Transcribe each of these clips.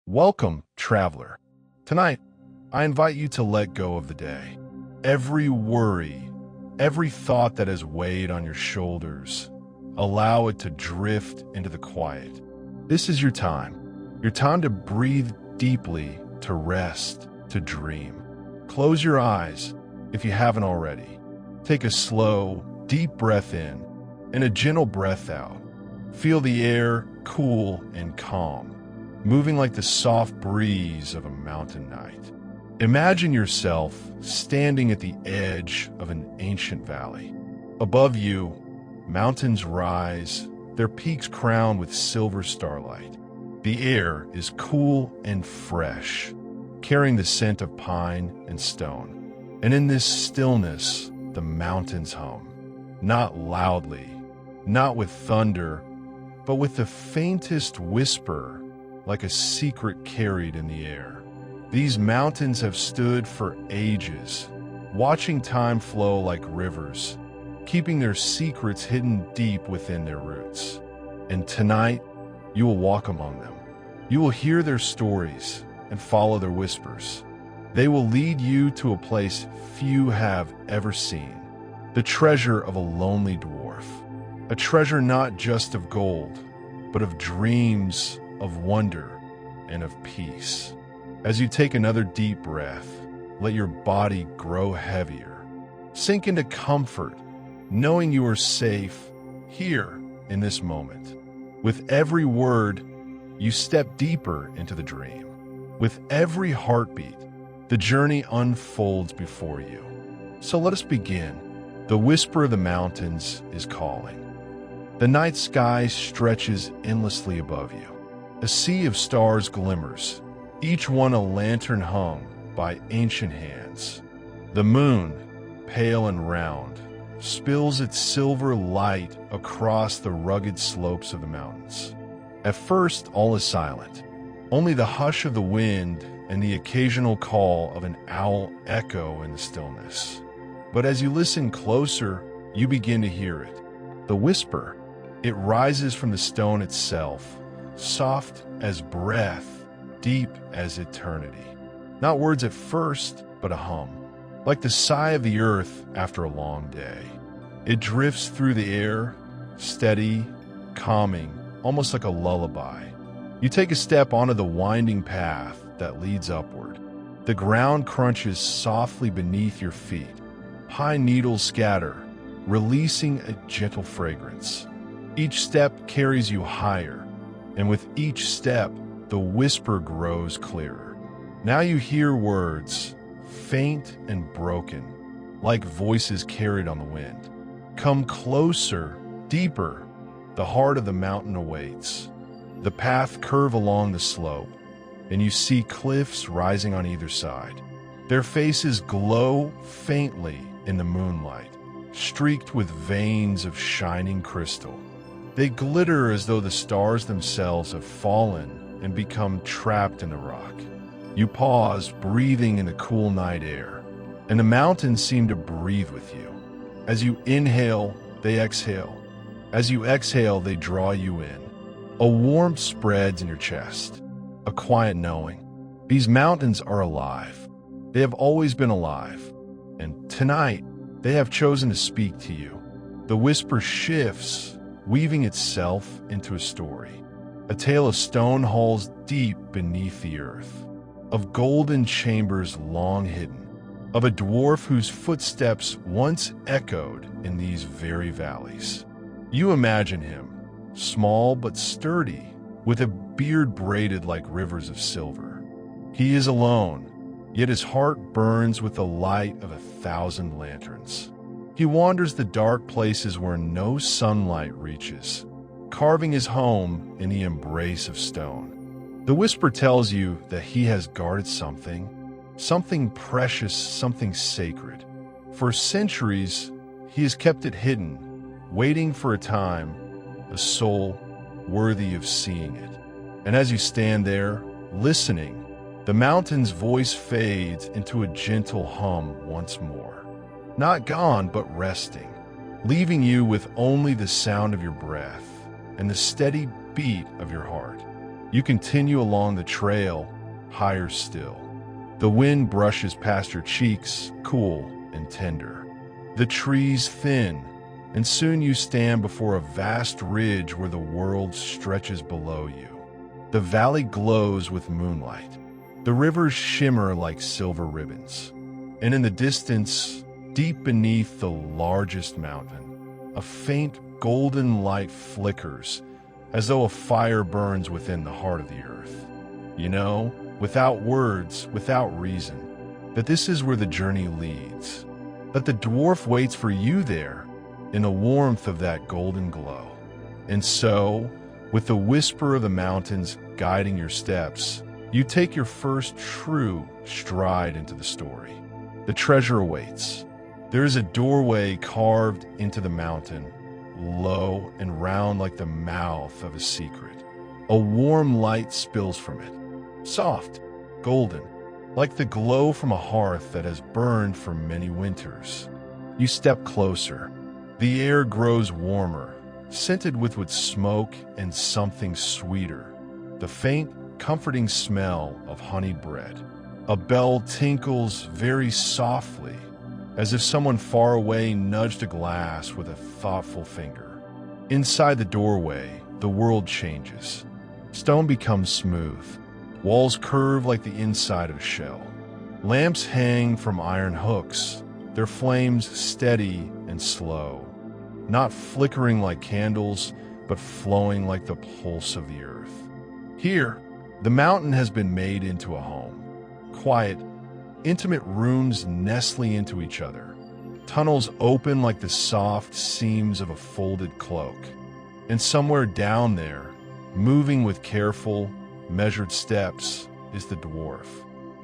Welcome, traveler. Tonight, I invite you to let go of the day. Every worry, every thought that has weighed on your shoulders, allow it to drift into the quiet. This is your time to breathe deeply, to rest, to dream. Close your eyes if you haven't already. Take a slow, deep breath in and a gentle breath out. Feel the air cool and calm, moving like the soft breeze of a mountain night. Imagine yourself standing at the edge of an ancient valley. Above you, mountains rise, their peaks crowned with silver starlight. The air is cool and fresh, carrying the scent of pine and stone. And in this stillness, the mountains hum, not loudly, not with thunder, but with the faintest whisper, like a secret carried in the air. These mountains have stood for ages, watching time flow like rivers, keeping their secrets hidden deep within their roots. And tonight, you will walk among them. You will hear their stories and follow their whispers. They will lead you to a place few have ever seen, the treasure of a lonely dwarf, a treasure not just of gold, but of dreams, of wonder, and of peace. As you take another deep breath, let your body grow heavier. Sink into comfort, knowing you are safe here in this moment. With every word, you step deeper into the dream. With every heartbeat, the journey unfolds before you. So let us begin. The whisper of the mountains is calling. The night sky stretches endlessly above you. A sea of stars glimmers, each one a lantern hung by ancient hands. The moon, pale and round, spills its silver light across the rugged slopes of the mountains. At first, all is silent. Only the hush of the wind and the occasional call of an owl echo in the stillness. But as you listen closer, you begin to hear it. The whisper, it rises from the stone itself, soft as breath, deep as eternity. Not words at first, but a hum, like the sigh of the earth after a long day. It drifts through the air, steady, calming, almost like a lullaby. You take a step onto the winding path that leads upward. The ground crunches softly beneath your feet. Pine needles scatter, releasing a gentle fragrance. Each step carries you higher, and with each step, the whisper grows clearer. Now you hear words, faint and broken, like voices carried on the wind. Come closer, deeper. The heart of the mountain awaits. The path curves along the slope, and you see cliffs rising on either side. Their faces glow faintly in the moonlight, streaked with veins of shining crystal. They glitter as though the stars themselves have fallen and become trapped in the rock. You pause, breathing in the cool night air, and the mountains seem to breathe with you. As you inhale, they exhale. As you exhale, they draw you in. A warmth spreads in your chest, a quiet knowing. These mountains are alive. They have always been alive, and tonight they have chosen to speak to you. The whisper shifts, weaving itself into a story, a tale of stone halls deep beneath the earth, of golden chambers long hidden, of a dwarf whose footsteps once echoed in these very valleys. You imagine him, small but sturdy, with a beard braided like rivers of silver. He is alone, yet his heart burns with the light of 1,000 lanterns. He wanders the dark places where no sunlight reaches, carving his home in the embrace of stone. The whisper tells you that he has guarded something precious, something sacred. For centuries, he has kept it hidden, waiting for a time, a soul worthy of seeing it. And as you stand there, listening, the mountain's voice fades into a gentle hum once more. Not gone, but resting, leaving you with only the sound of your breath and the steady beat of your heart. You continue along the trail, higher still. The wind brushes past your cheeks, cool and tender. The trees thin, and soon you stand before a vast ridge where the world stretches below you. The valley glows with moonlight. The rivers shimmer like silver ribbons. And in the distance, deep beneath the largest mountain, a faint golden light flickers as though a fire burns within the heart of the earth. You know, without words, without reason, that this is where the journey leads. That the dwarf waits for you there in the warmth of that golden glow. And so, with the whisper of the mountains guiding your steps, you take your first true stride into the story. The treasure awaits. There is a doorway carved into the mountain, low and round like the mouth of a secret. A warm light spills from it, soft, golden, like the glow from a hearth that has burned for many winters. You step closer. The air grows warmer, scented with smoke and something sweeter. The faint, comforting smell of honeyed bread. A bell tinkles very softly, as if someone far away nudged a glass with a thoughtful finger. Inside the doorway, the world changes. Stone becomes smooth. Walls curve like the inside of a shell. Lamps hang from iron hooks, their flames steady and slow, not flickering like candles, but flowing like the pulse of the earth. Here, the mountain has been made into a home. Quiet, intimate rooms nestling into each other. Tunnels open like the soft seams of a folded cloak. And somewhere down there, moving with careful, measured steps, is the dwarf.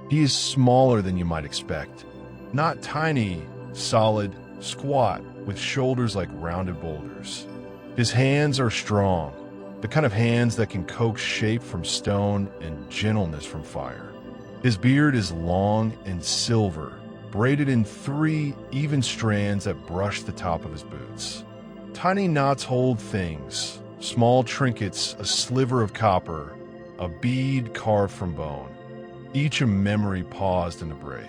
He is smaller than you might expect. Not tiny, solid, squat, with shoulders like rounded boulders. His hands are strong, the kind of hands that can coax shape from stone and gentleness from fire. His beard is long and silver, braided in 3 even strands that brush the top of his boots. Tiny knots hold things, small trinkets, a sliver of copper, a bead carved from bone, each a memory paused in the braid.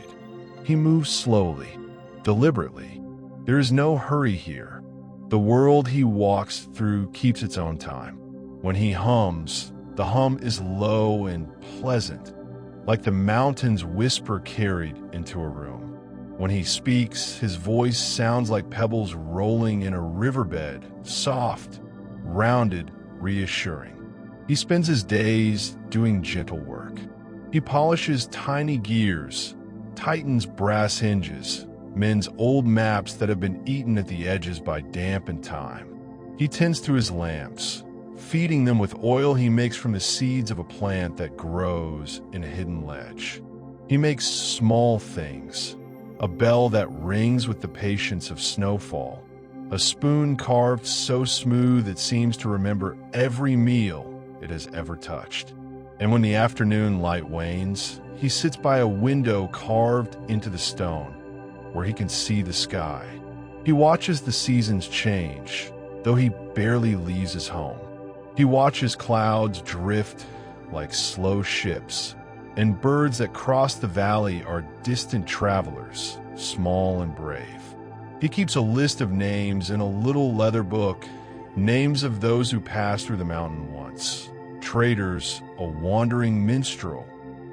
He moves slowly, deliberately. There is no hurry here. The world he walks through keeps its own time. When he hums, the hum is low and pleasant, like the mountain's whisper carried into a room. When he speaks, his voice sounds like pebbles rolling in a riverbed, soft, rounded, reassuring. He spends his days doing gentle work. He polishes tiny gears, tightens brass hinges, mends old maps that have been eaten at the edges by damp and time. He tends to his lamps, feeding them with oil he makes from the seeds of a plant that grows in a hidden ledge. He makes small things, a bell that rings with the patience of snowfall, a spoon carved so smooth it seems to remember every meal it has ever touched. And when the afternoon light wanes, he sits by a window carved into the stone, where he can see the sky. He watches the seasons change, though he barely leaves his home. He watches clouds drift like slow ships, and birds that cross the valley are distant travelers, small and brave. He keeps a list of names in a little leather book, names of those who passed through the mountain once. Traders, a wandering minstrel,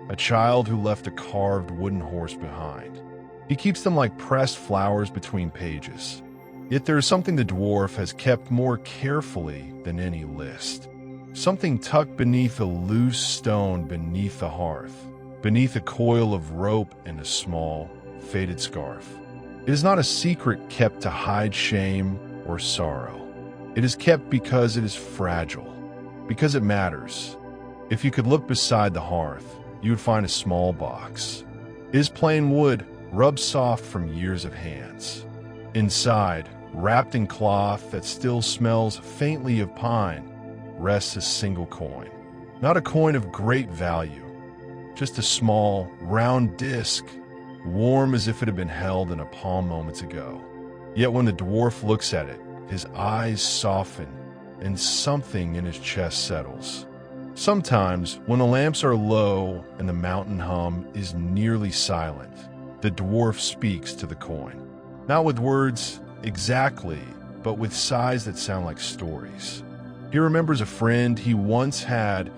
a child who left a carved wooden horse behind. He keeps them like pressed flowers between pages. Yet there is something the dwarf has kept more carefully than any list. Something tucked beneath a loose stone beneath the hearth, beneath a coil of rope and a small, faded scarf. It is not a secret kept to hide shame or sorrow. It is kept because it is fragile, because it matters. If you could look beside the hearth, you would find a small box. It is plain wood, rubbed soft from years of hands. Inside, wrapped in cloth that still smells faintly of pine, rests a single coin. Not a coin of great value, just a small, round disc, warm as if it had been held in a palm moments ago. Yet when the dwarf looks at it, his eyes soften and something in his chest settles. Sometimes, when the lamps are low and the mountain hum is nearly silent, the dwarf speaks to the coin. Not with words exactly, but with sighs that sound like stories. He remembers a friend he once had,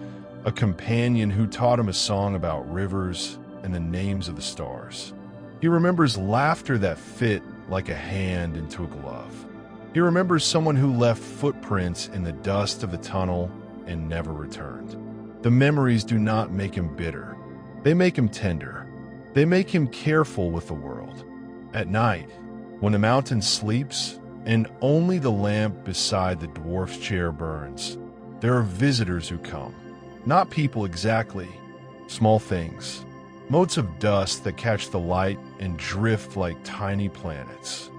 a companion who taught him a song about rivers and the names of the stars. He remembers laughter that fit like a hand into a glove. He remembers someone who left footprints in the dust of the tunnel and never returned. The memories do not make him bitter. They make him tender. They make him careful with the world. At night, when the mountain sleeps and only the lamp beside the dwarf's chair burns, there are visitors who come. Not people exactly, small things. Motes of dust that catch the light and drift like tiny planets.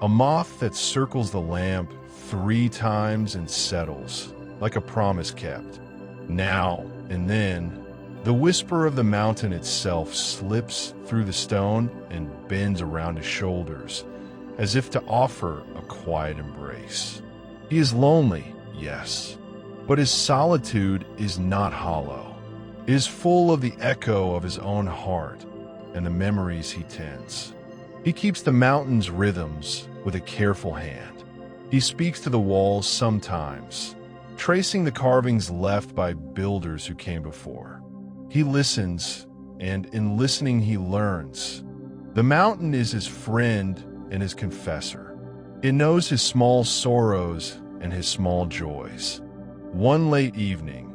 A moth that circles the lamp 3 times and settles, like a promise kept. Now and then, the whisper of the mountain itself slips through the stone and bends around his shoulders, as if to offer a quiet embrace. He is lonely, yes, but his solitude is not hollow. It is full of the echo of his own heart and the memories he tends. He keeps the mountain's rhythms with a careful hand. He speaks to the walls sometimes, tracing the carvings left by builders who came before. He listens, and in listening he learns. The mountain is his friend and his confessor. It knows his small sorrows and his small joys. One late evening,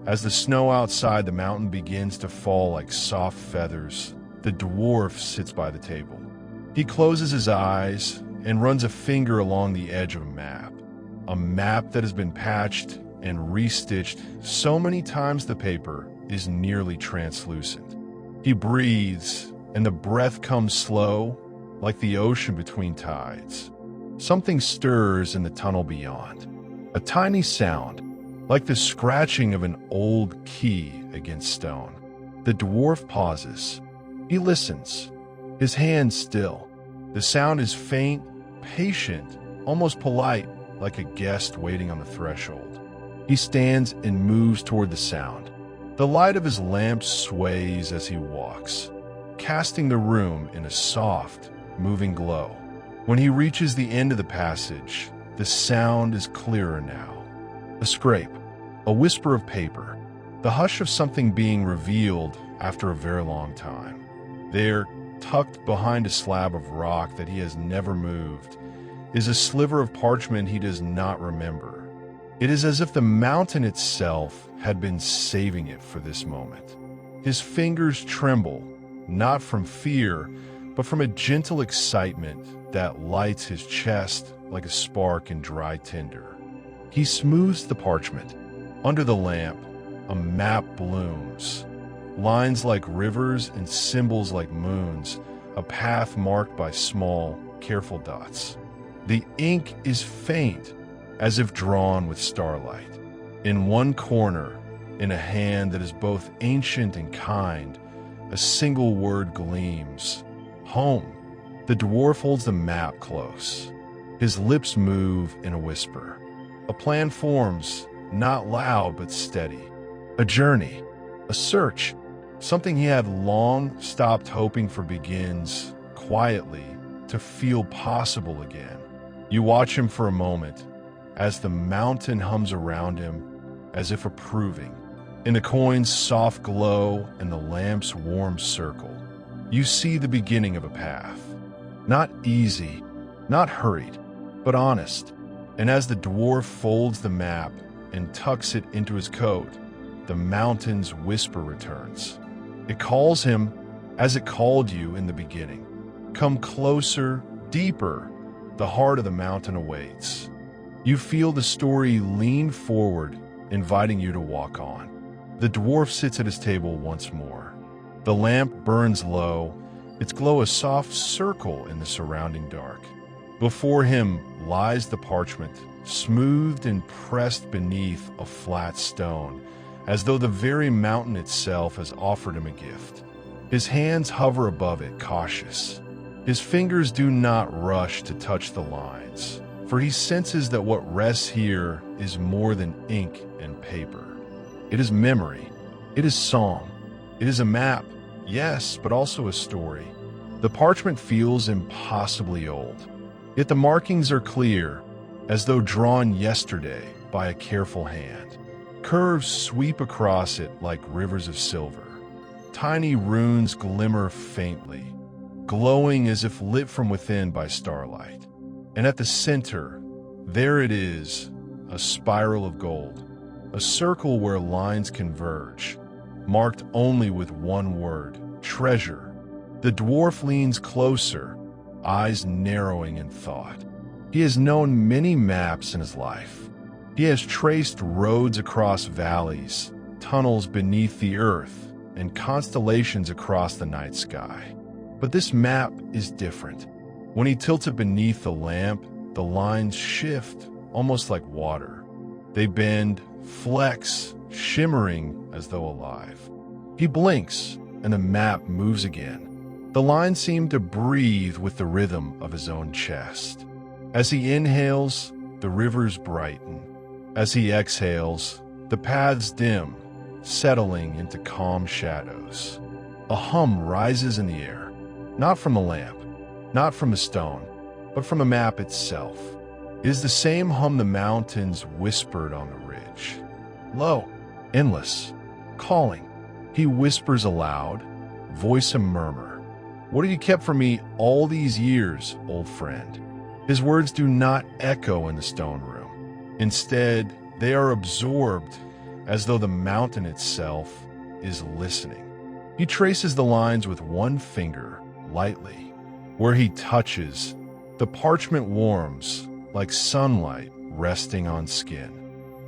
as the snow outside the mountain begins to fall like soft feathers, the dwarf sits by the table. He closes his eyes and runs a finger along the edge of a map that has been patched and restitched so many times the paper is nearly translucent. He breathes, and the breath comes slow, like the ocean between tides. Something stirs in the tunnel beyond. A tiny sound, like the scratching of an old key against stone. The dwarf pauses. He listens, his hand still. The sound is faint, patient, almost polite, like a guest waiting on the threshold. He stands and moves toward the sound. The light of his lamp sways as he walks, casting the room in a soft, moving glow. When he reaches the end of the passage, the sound is clearer now. A scrape, a whisper of paper, the hush of something being revealed after a very long time. There, tucked behind a slab of rock that he has never moved, is a sliver of parchment he does not remember. It is as if the mountain itself had been saving it for this moment. His fingers tremble, not from fear, but from a gentle excitement that lights his chest like a spark in dry tinder. He smooths the parchment. Under the lamp, a map blooms. Lines like rivers and symbols like moons, a path marked by small, careful dots. The ink is faint, as if drawn with starlight. In one corner, in a hand that is both ancient and kind, a single word gleams. Home. The dwarf holds the map close. His lips move in a whisper. A plan forms, not loud but steady. A journey, a search, something he had long stopped hoping for begins, quietly, to feel possible again. You watch him for a moment, as the mountain hums around him, as if approving. In the coin's soft glow and the lamp's warm circle, you see the beginning of a path. Not easy, not hurried, but honest. And as the dwarf folds the map and tucks it into his coat, the mountain's whisper returns. It calls him as it called you in the beginning. Come closer, deeper. The heart of the mountain awaits. You feel the story lean forward, inviting you to walk on. The dwarf sits at his table once more. The lamp burns low, its glow a soft circle in the surrounding dark. Before him lies the parchment, smoothed and pressed beneath a flat stone, as though the very mountain itself has offered him a gift. His hands hover above it, cautious. His fingers do not rush to touch the lines, for he senses that what rests here is more than ink and paper. It is memory. It is song. It is a map, yes, but also a story. The parchment feels impossibly old, yet the markings are clear, as though drawn yesterday by a careful hand. Curves sweep across it like rivers of silver. Tiny runes glimmer faintly, glowing as if lit from within by starlight. And at the center, there it is, a spiral of gold, a circle where lines converge, marked only with one word, treasure. The dwarf leans closer, eyes narrowing in thought. He has known many maps in his life. He has traced roads across valleys, tunnels beneath the earth, and constellations across the night sky. But this map is different. When he tilts it beneath the lamp, the lines shift, almost like water. They bend, flex, shimmering as though alive. He blinks, and the map moves again. The lines seem to breathe with the rhythm of his own chest. As he inhales, the rivers brighten. As he exhales, the paths dim, settling into calm shadows. A hum rises in the air, not from the lamp, not from the stone, but from the map itself. It is the same hum the mountains whispered on the ridge. Low, endless, calling. He whispers aloud, voice a murmur. What have you kept from me all these years, old friend? His words do not echo in the stone room. Instead, they are absorbed as though the mountain itself is listening. He traces the lines with one finger, lightly. Where he touches, the parchment warms like sunlight resting on skin.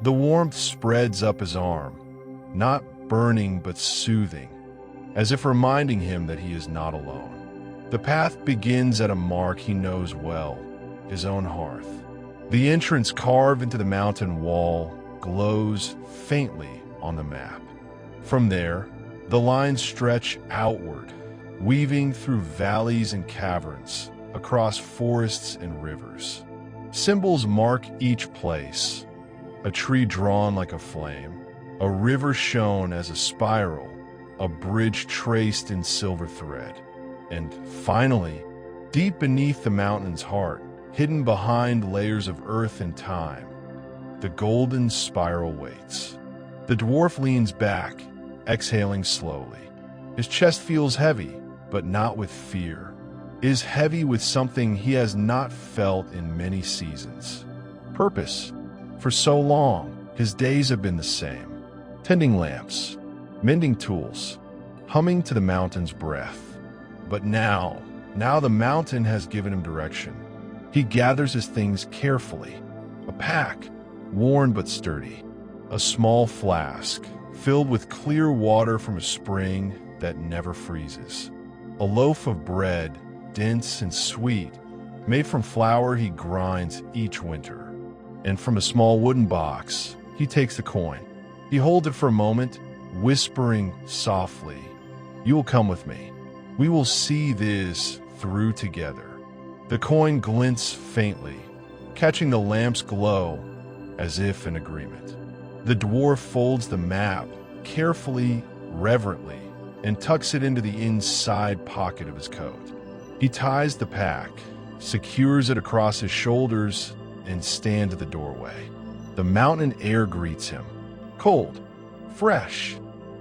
The warmth spreads up his arm, not burning but soothing, as if reminding him that he is not alone. The path begins at a mark he knows well, his own hearth. The entrance carved into the mountain wall glows faintly on the map. From there, the lines stretch outward, weaving through valleys and caverns, across forests and rivers. Symbols mark each place: a tree drawn like a flame, a river shown as a spiral, a bridge traced in silver thread. And finally, deep beneath the mountain's heart, hidden behind layers of earth and time, the golden spiral waits. The dwarf leans back, exhaling slowly. His chest feels heavy, but not with fear. It is heavy with something he has not felt in many seasons. Purpose. For so long, his days have been the same. Tending lamps, mending tools, humming to the mountain's breath. But now the mountain has given him direction. He gathers his things carefully. A pack, worn but sturdy. A small flask, filled with clear water from a spring that never freezes. A loaf of bread, dense and sweet, made from flour he grinds each winter. And from a small wooden box, he takes the coin. He holds it for a moment, whispering softly, "You will come with me. We will see this through together." The coin glints faintly, catching the lamp's glow as if in agreement. The dwarf folds the map carefully, reverently, and tucks it into the inside pocket of his coat. He ties the pack, secures it across his shoulders, and stands at the doorway. The mountain air greets him. Cold, fresh,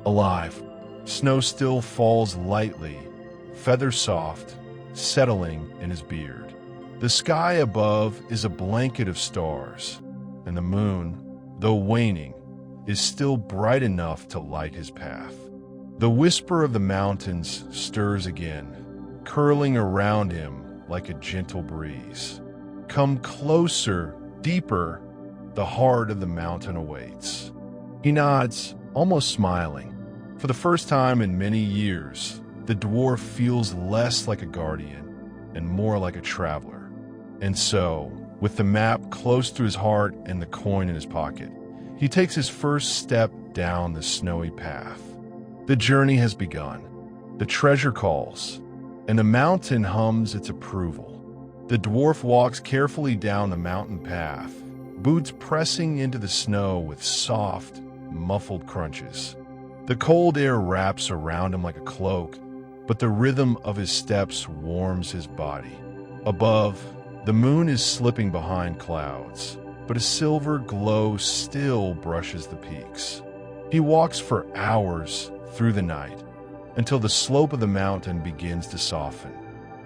alive. Snow still falls lightly, feather soft, settling in his beard. The sky above is a blanket of stars, and the moon, though waning, is still bright enough to light his path. The whisper of the mountains stirs again, curling around him like a gentle breeze. Come closer, deeper, the heart of the mountain awaits. He nods, almost smiling. For the first time in many years, the dwarf feels less like a guardian and more like a traveler. And so, with the map close to his heart and the coin in his pocket, he takes his first step down the snowy path. The journey has begun. The treasure calls, and the mountain hums its approval. The dwarf walks carefully down the mountain path, boots pressing into the snow with soft, muffled crunches. The cold air wraps around him like a cloak, but the rhythm of his steps warms his body. Above, the moon is slipping behind clouds, but a silver glow still brushes the peaks. He walks for hours through the night, until the slope of the mountain begins to soften.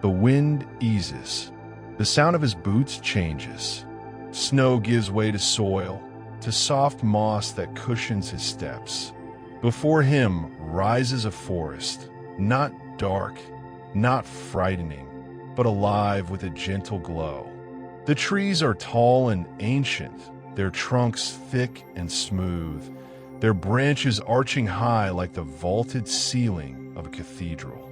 The wind eases. The sound of his boots changes. Snow gives way to soil, to soft moss that cushions his steps. Before him rises a forest, not dark, not frightening, but alive with a gentle glow. The trees are tall and ancient, their trunks thick and smooth, their branches arching high like the vaulted ceiling of a cathedral.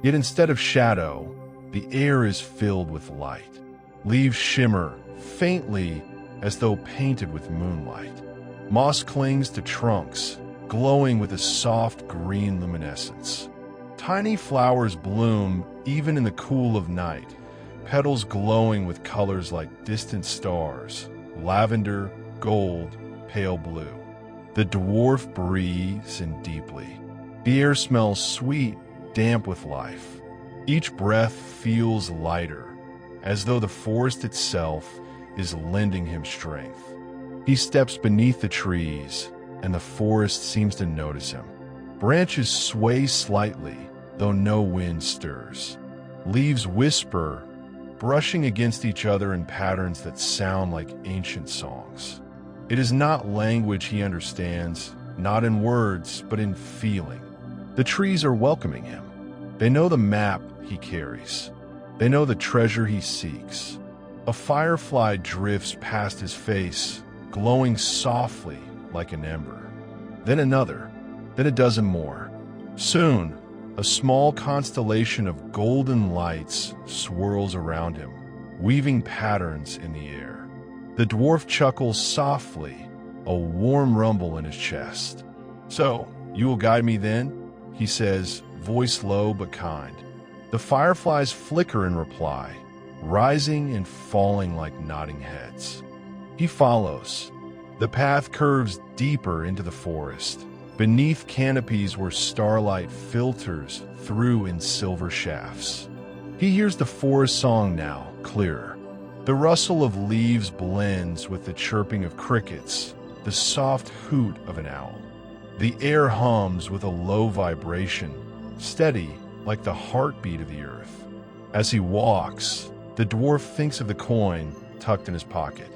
Yet instead of shadow, the air is filled with light. Leaves shimmer faintly as though painted with moonlight. Moss clings to trunks, glowing with a soft green luminescence. Tiny flowers bloom even in the cool of night, petals glowing with colors like distant stars, lavender, gold, pale blue. The dwarf breathes in deeply. The air smells sweet, damp with life. Each breath feels lighter, as though the forest itself is lending him strength. He steps beneath the trees, and the forest seems to notice him. Branches sway slightly, though no wind stirs. Leaves whisper, brushing against each other in patterns that sound like ancient songs. It is not language he understands, not in words, but in feeling. The trees are welcoming him. They know the map he carries. They know the treasure he seeks. A firefly drifts past his face, glowing softly like an ember. Then another, then a dozen more. Soon, a small constellation of golden lights swirls around him, weaving patterns in the air. The dwarf chuckles softly, a warm rumble in his chest. "So, you will guide me then?" he says, voice low but kind. The fireflies flicker in reply, rising and falling like nodding heads. He follows. The path curves deeper into the forest, beneath canopies where starlight filters through in silver shafts. He hears the forest song now, clearer. The rustle of leaves blends with the chirping of crickets, the soft hoot of an owl. The air hums with a low vibration, steady like the heartbeat of the earth. As he walks, the dwarf thinks of the coin tucked in his pocket.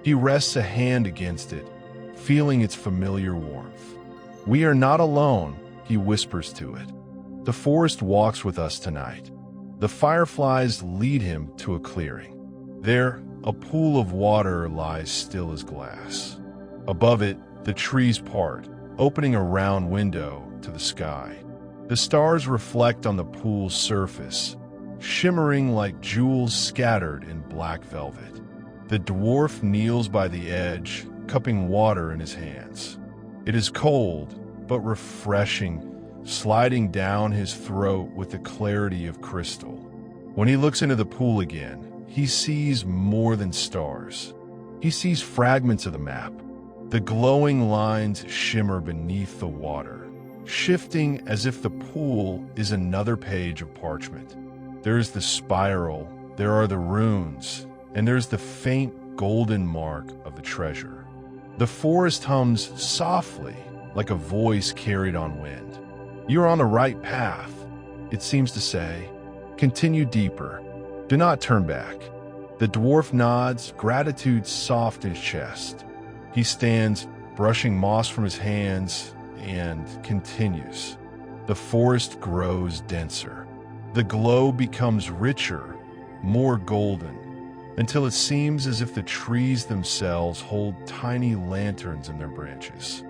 He rests a hand against it, feeling its familiar warmth. "We are not alone," he whispers to it. "The forest walks with us tonight." The fireflies lead him to a clearing. There, a pool of water lies still as glass. Above it, the trees part, opening a round window to the sky. The stars reflect on the pool's surface, shimmering like jewels scattered in black velvet. The dwarf kneels by the edge, cupping water in his hands. It is cold, but refreshing, sliding down his throat with the clarity of crystal. When he looks into the pool again, he sees more than stars. He sees fragments of the map. The glowing lines shimmer beneath the water, shifting as if the pool is another page of parchment. There's the spiral, there are the runes, and there's the faint golden mark of the treasure. The forest hums softly, like a voice carried on wind. "You're on the right path," it seems to say. "Continue deeper. Do not turn back." The dwarf nods, gratitude soft in his chest. He stands, brushing moss from his hands, and continues. The forest grows denser. The glow becomes richer, more golden, until it seems as if the trees themselves hold tiny lanterns in their branches.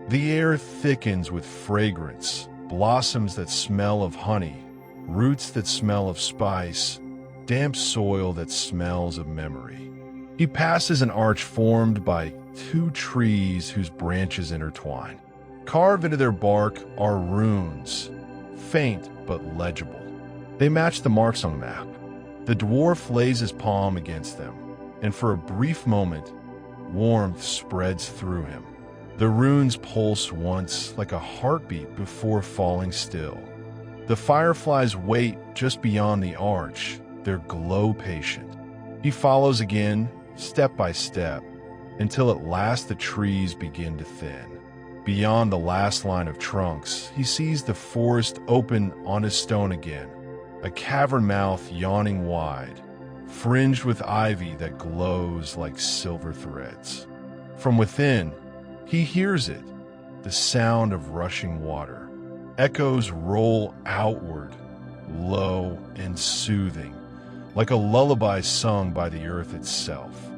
The air thickens with fragrance, blossoms that smell of honey, roots that smell of spice, damp soil that smells of memory. He passes an arch formed by two trees whose branches intertwine. Carved into their bark are runes, faint but legible. They match the marks on the map. The dwarf lays his palm against them, and for a brief moment, warmth spreads through him. The runes pulse once like a heartbeat before falling still. The fireflies wait just beyond the arch, their glow patient. He follows again, step by step, until at last the trees begin to thin. Beyond the last line of trunks, he sees the forest open on his stone again, a cavern mouth yawning wide, fringed with ivy that glows like silver threads. From within, he hears it, the sound of rushing water. Echoes roll outward, low and soothing, like a lullaby sung by the earth itself.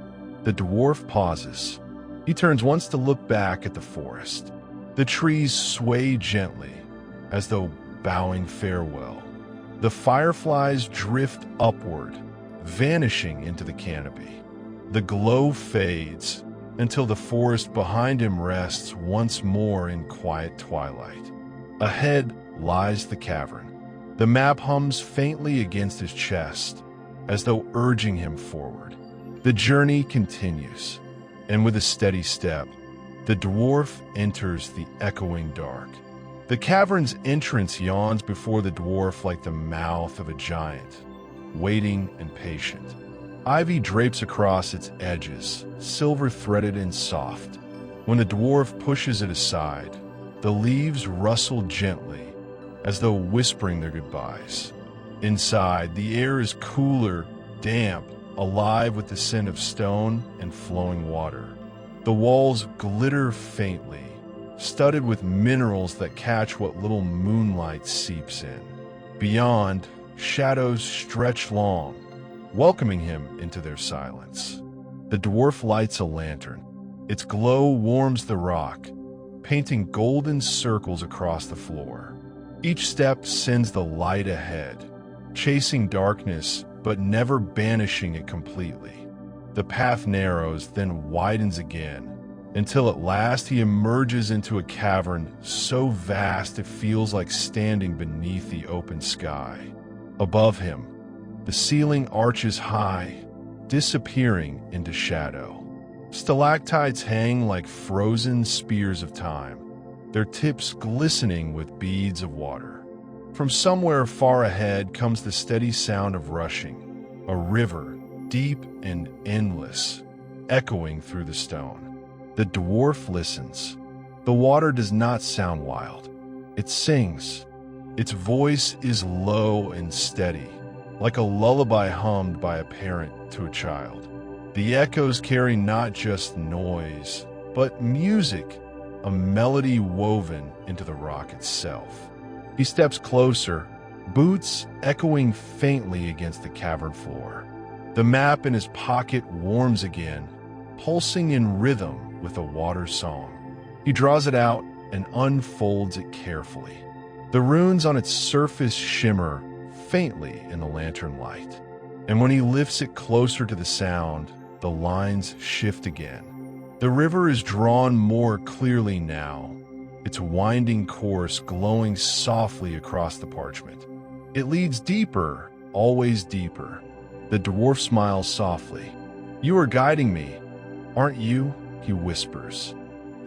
The dwarf pauses. He turns once to look back at the forest. The trees sway gently, as though bowing farewell. The fireflies drift upward, vanishing into the canopy. The glow fades until the forest behind him rests once more in quiet twilight. Ahead lies the cavern. The map hums faintly against his chest, as though urging him forward. The journey continues, and with a steady step, the dwarf enters the echoing dark. The cavern's entrance yawns before the dwarf like the mouth of a giant, waiting and patient. Ivy drapes across its edges, silver-threaded and soft. When the dwarf pushes it aside, the leaves rustle gently, as though whispering their goodbyes. Inside, the air is cooler, damp, alive with the scent of stone and flowing water. The walls glitter faintly, studded with minerals that catch what little moonlight seeps in. Beyond, shadows stretch long, welcoming him into their silence. The dwarf lights a lantern. Its glow warms the rock, painting golden circles across the floor. Each step sends the light ahead, chasing darkness but never banishing it completely. The path narrows, then widens again, until at last he emerges into a cavern so vast it feels like standing beneath the open sky. Above him, the ceiling arches high, disappearing into shadow. Stalactites hang like frozen spears of time, their tips glistening with beads of water. From somewhere far ahead comes the steady sound of rushing, a river, deep and endless, echoing through the stone. The dwarf listens. The water does not sound wild. It sings. Its voice is low and steady, like a lullaby hummed by a parent to a child. The echoes carry not just noise, but music, a melody woven into the rock itself. He steps closer, boots echoing faintly against the cavern floor. The map in his pocket warms again, pulsing in rhythm with a water song. He draws it out and unfolds it carefully. The runes on its surface shimmer faintly in the lantern light, and when he lifts it closer to the sound, the lines shift again. The river is drawn more clearly now, its winding course glowing softly across the parchment. It leads deeper, always deeper. The dwarf smiles softly. "You are guiding me, aren't you?" he whispers.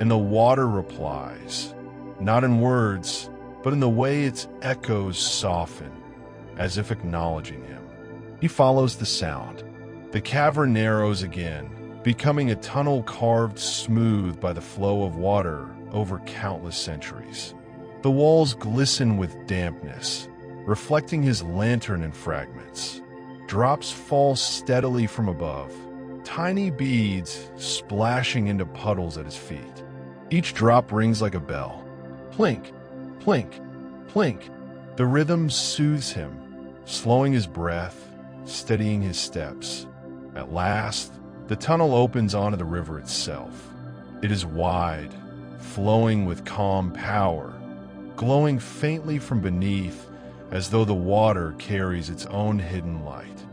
And the water replies, not in words, but in the way its echoes soften, as if acknowledging him. He follows the sound. The cavern narrows again, becoming a tunnel carved smooth by the flow of water over countless centuries. The walls glisten with dampness, reflecting his lantern in fragments. Drops fall steadily from above, tiny beads splashing into puddles at his feet. Each drop rings like a bell. Plink, plink, plink. The rhythm soothes him, slowing his breath, steadying his steps. At last, the tunnel opens onto the river itself. It is wide, flowing with calm power, glowing faintly from beneath as though the water carries its own hidden light.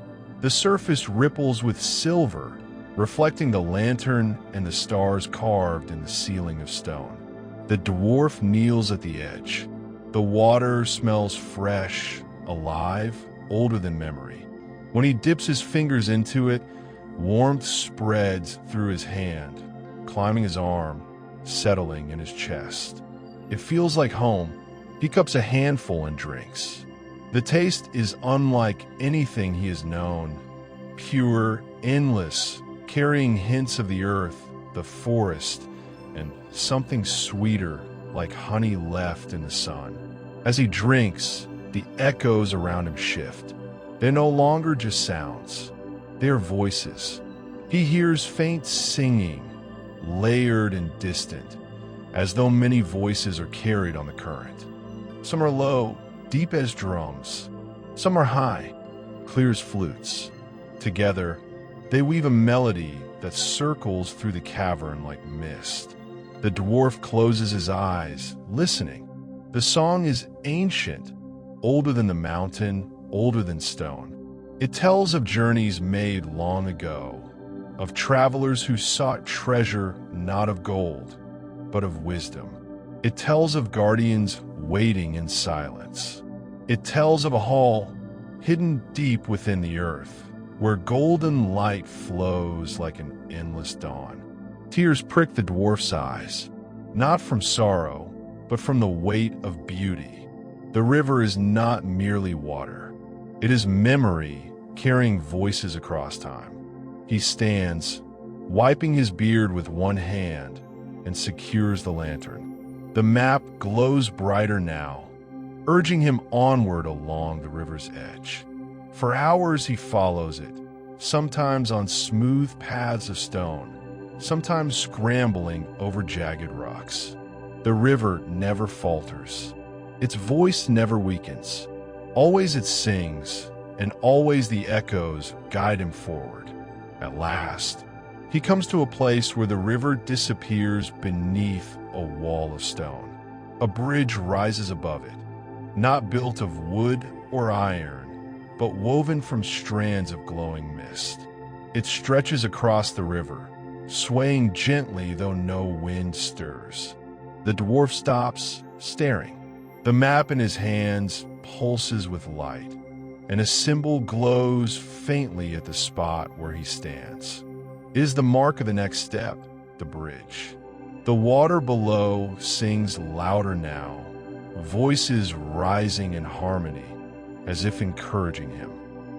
The surface ripples with silver, reflecting the lantern and the stars carved in the ceiling of stone. The dwarf kneels at the edge. The water smells fresh, alive, older than memory. When he dips his fingers into it, warmth spreads through his hand, climbing his arm, settling in his chest. It feels like home. He cups a handful and drinks. The taste is unlike anything he has known. Pure, endless, carrying hints of the earth, the forest, and something sweeter like honey left in the sun. As he drinks, the echoes around him shift. They're no longer just sounds. They are voices. He hears faint singing, layered and distant, as though many voices are carried on the current. Some are low, deep as drums. Some are high, clear as flutes. Together, they weave a melody that circles through the cavern like mist. The dwarf closes his eyes, listening. The song is ancient, older than the mountain, older than stone. It tells of journeys made long ago, of travelers who sought treasure not of gold, but of wisdom. It tells of guardians waiting in silence. It tells of a hall hidden deep within the earth, where golden light flows like an endless dawn. Tears prick the dwarf's eyes, not from sorrow, but from the weight of beauty. The river is not merely water. It is memory carrying voices across time. He stands, wiping his beard with one hand, and secures the lantern. The map glows brighter now, urging him onward along the river's edge. For hours he follows it, sometimes on smooth paths of stone, sometimes scrambling over jagged rocks. The river never falters. Its voice never weakens. Always it sings, and always the echoes guide him forward. At last, he comes to a place where the river disappears beneath a wall of stone. A bridge rises above it, not built of wood or iron, but woven from strands of glowing mist. It stretches across the river, swaying gently though no wind stirs. The dwarf stops, staring. The map in his hands pulses with light, and a symbol glows faintly at the spot where he stands. It is the mark of the next step, the bridge. The water below sings louder now, voices rising in harmony, as if encouraging him.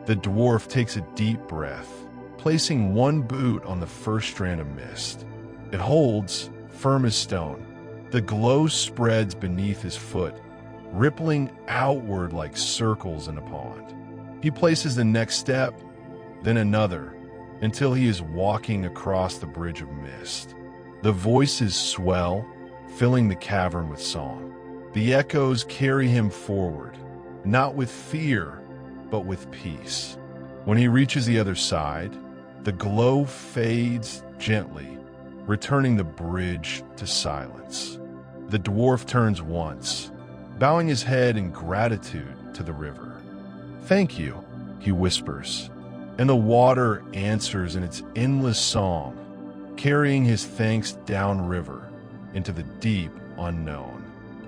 The dwarf takes a deep breath, placing one boot on the first strand of mist. It holds, firm as stone. The glow spreads beneath his foot, rippling outward like circles in a pond. He places the next step, then another, until he is walking across the bridge of mist. The voices swell, filling the cavern with song. The echoes carry him forward, not with fear, but with peace. When he reaches the other side, the glow fades gently, returning the bridge to silence. The dwarf turns once, bowing his head in gratitude to the river. "Thank you," he whispers, and the water answers in its endless song, carrying his thanks downriver into the deep unknown.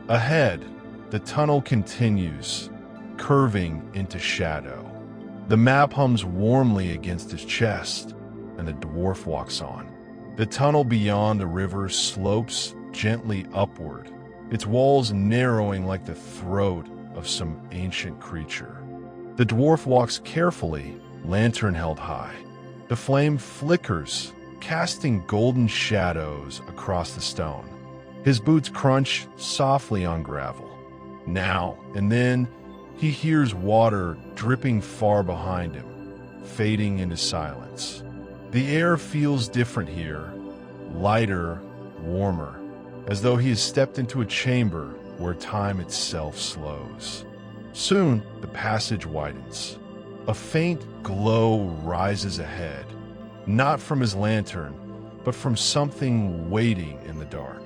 Ahead, the tunnel continues, curving into shadow. The map hums warmly against his chest, and the dwarf walks on. The tunnel beyond the river slopes gently upward, its walls narrowing like the throat of some ancient creature. The dwarf walks carefully, lantern held high. The flame flickers, casting golden shadows across the stone. His boots crunch softly on gravel. Now and then, he hears water dripping far behind him, fading into silence. The air feels different here, lighter, warmer, as though he has stepped into a chamber where time itself slows. Soon, the passage widens. A faint glow rises ahead, not from his lantern, but from something waiting in the dark.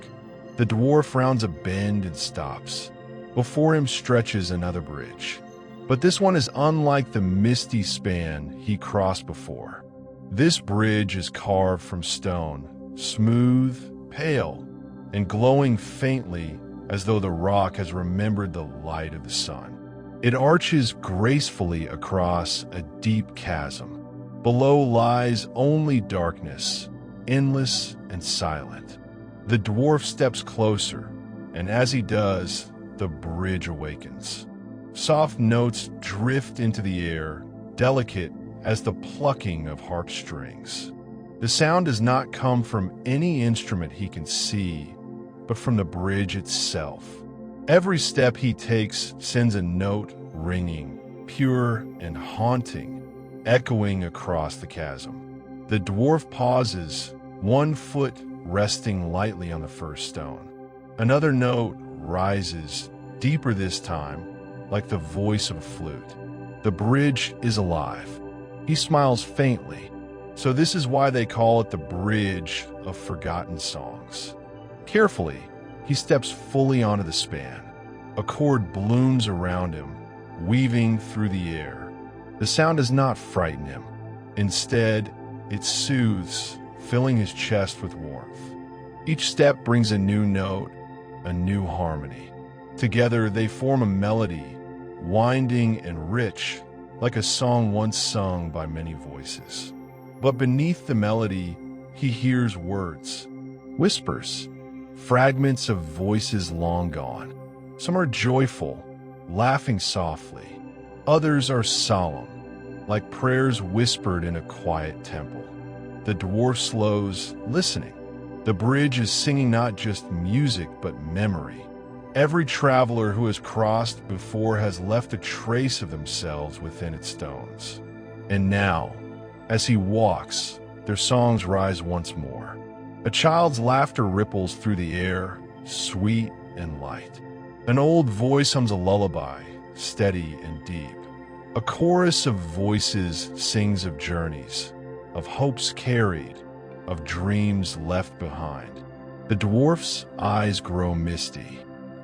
The dwarf rounds a bend and stops. Before him stretches another bridge. But this one is unlike the misty span he crossed before. This bridge is carved from stone, smooth, pale, and glowing faintly as though the rock has remembered the light of the sun. It arches gracefully across a deep chasm. Below lies only darkness, endless and silent. The dwarf steps closer, and as he does, the bridge awakens. Soft notes drift into the air, delicate as the plucking of harpstrings. The sound does not come from any instrument he can see, but from the bridge itself. Every step he takes sends a note ringing, pure and haunting, echoing across the chasm. The dwarf pauses, one foot resting lightly on the first stone. Another note rises, deeper this time, like the voice of a flute. The bridge is alive. He smiles faintly. So this is why they call it the bridge of forgotten songs. Carefully, he steps fully onto the span. A chord blooms around him, weaving through the air. The sound does not frighten him. Instead, it soothes, filling his chest with warmth. Each step brings a new note, a new harmony. Together, they form a melody, winding and rich, like a song once sung by many voices. But beneath the melody, he hears words, whispers, fragments of voices long gone. Some are joyful, laughing softly. Others are solemn, like prayers whispered in a quiet temple. The dwarf slows, listening. The bridge is singing not just music, but memory. Every traveler who has crossed before has left a trace of themselves within its stones. And now, as he walks, their songs rise once more. A child's laughter ripples through the air, sweet and light. An old voice hums a lullaby, steady and deep. A chorus of voices sings of journeys, of hopes carried, of dreams left behind. The dwarf's eyes grow misty.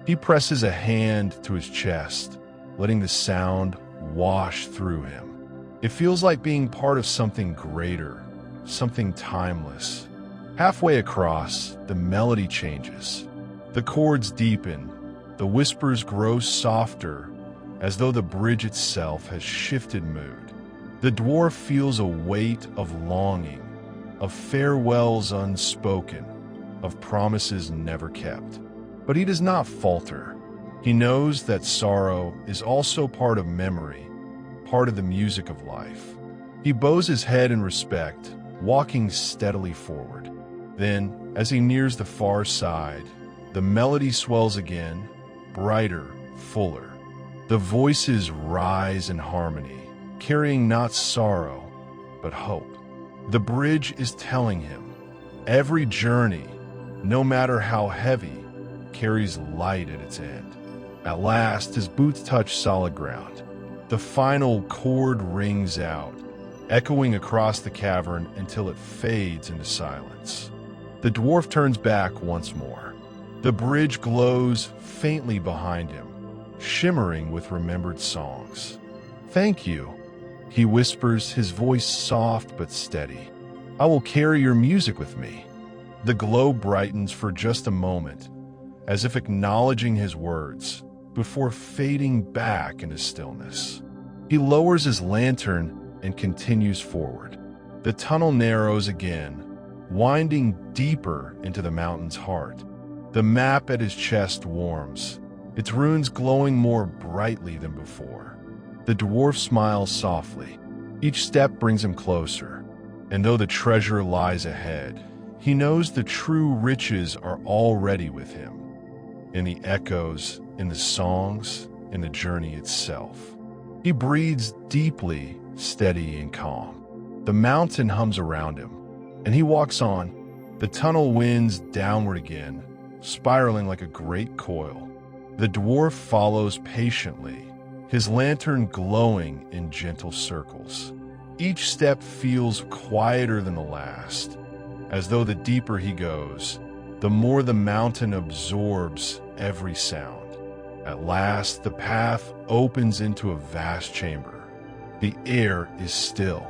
He presses a hand to his chest, letting the sound wash through him. It feels like being part of something greater, something timeless. Halfway across, the melody changes. The chords deepen. The whispers grow softer, as though the bridge itself has shifted mood. The dwarf feels a weight of longing, of farewells unspoken, of promises never kept. But he does not falter. He knows that sorrow is also part of memory, part of the music of life. He bows his head in respect, walking steadily forward. Then, as he nears the far side, the melody swells again, brighter, fuller. The voices rise in harmony, carrying not sorrow, but hope. The bridge is telling him, every journey, no matter how heavy, carries light at its end. At last, his boots touch solid ground. The final chord rings out, echoing across the cavern until it fades into silence. The dwarf turns back once more. The bridge glows faintly behind him, shimmering with remembered songs. "Thank you," he whispers, his voice soft but steady. "I will carry your music with me." The glow brightens for just a moment, as if acknowledging his words, before fading back into stillness. He lowers his lantern and continues forward. The tunnel narrows again, winding deeper into the mountain's heart. The map at his chest warms, its runes glowing more brightly than before. The dwarf smiles softly. Each step brings him closer, and though the treasure lies ahead, he knows the true riches are already with him, in the echoes, in the songs, in the journey itself. He breathes deeply, steady and calm. The mountain hums around him, and he walks on. The tunnel winds downward again, spiraling like a great coil. The dwarf follows patiently, his lantern glowing in gentle circles. Each step feels quieter than the last, as though the deeper he goes, the more the mountain absorbs every sound. At last, the path opens into a vast chamber. The air is still,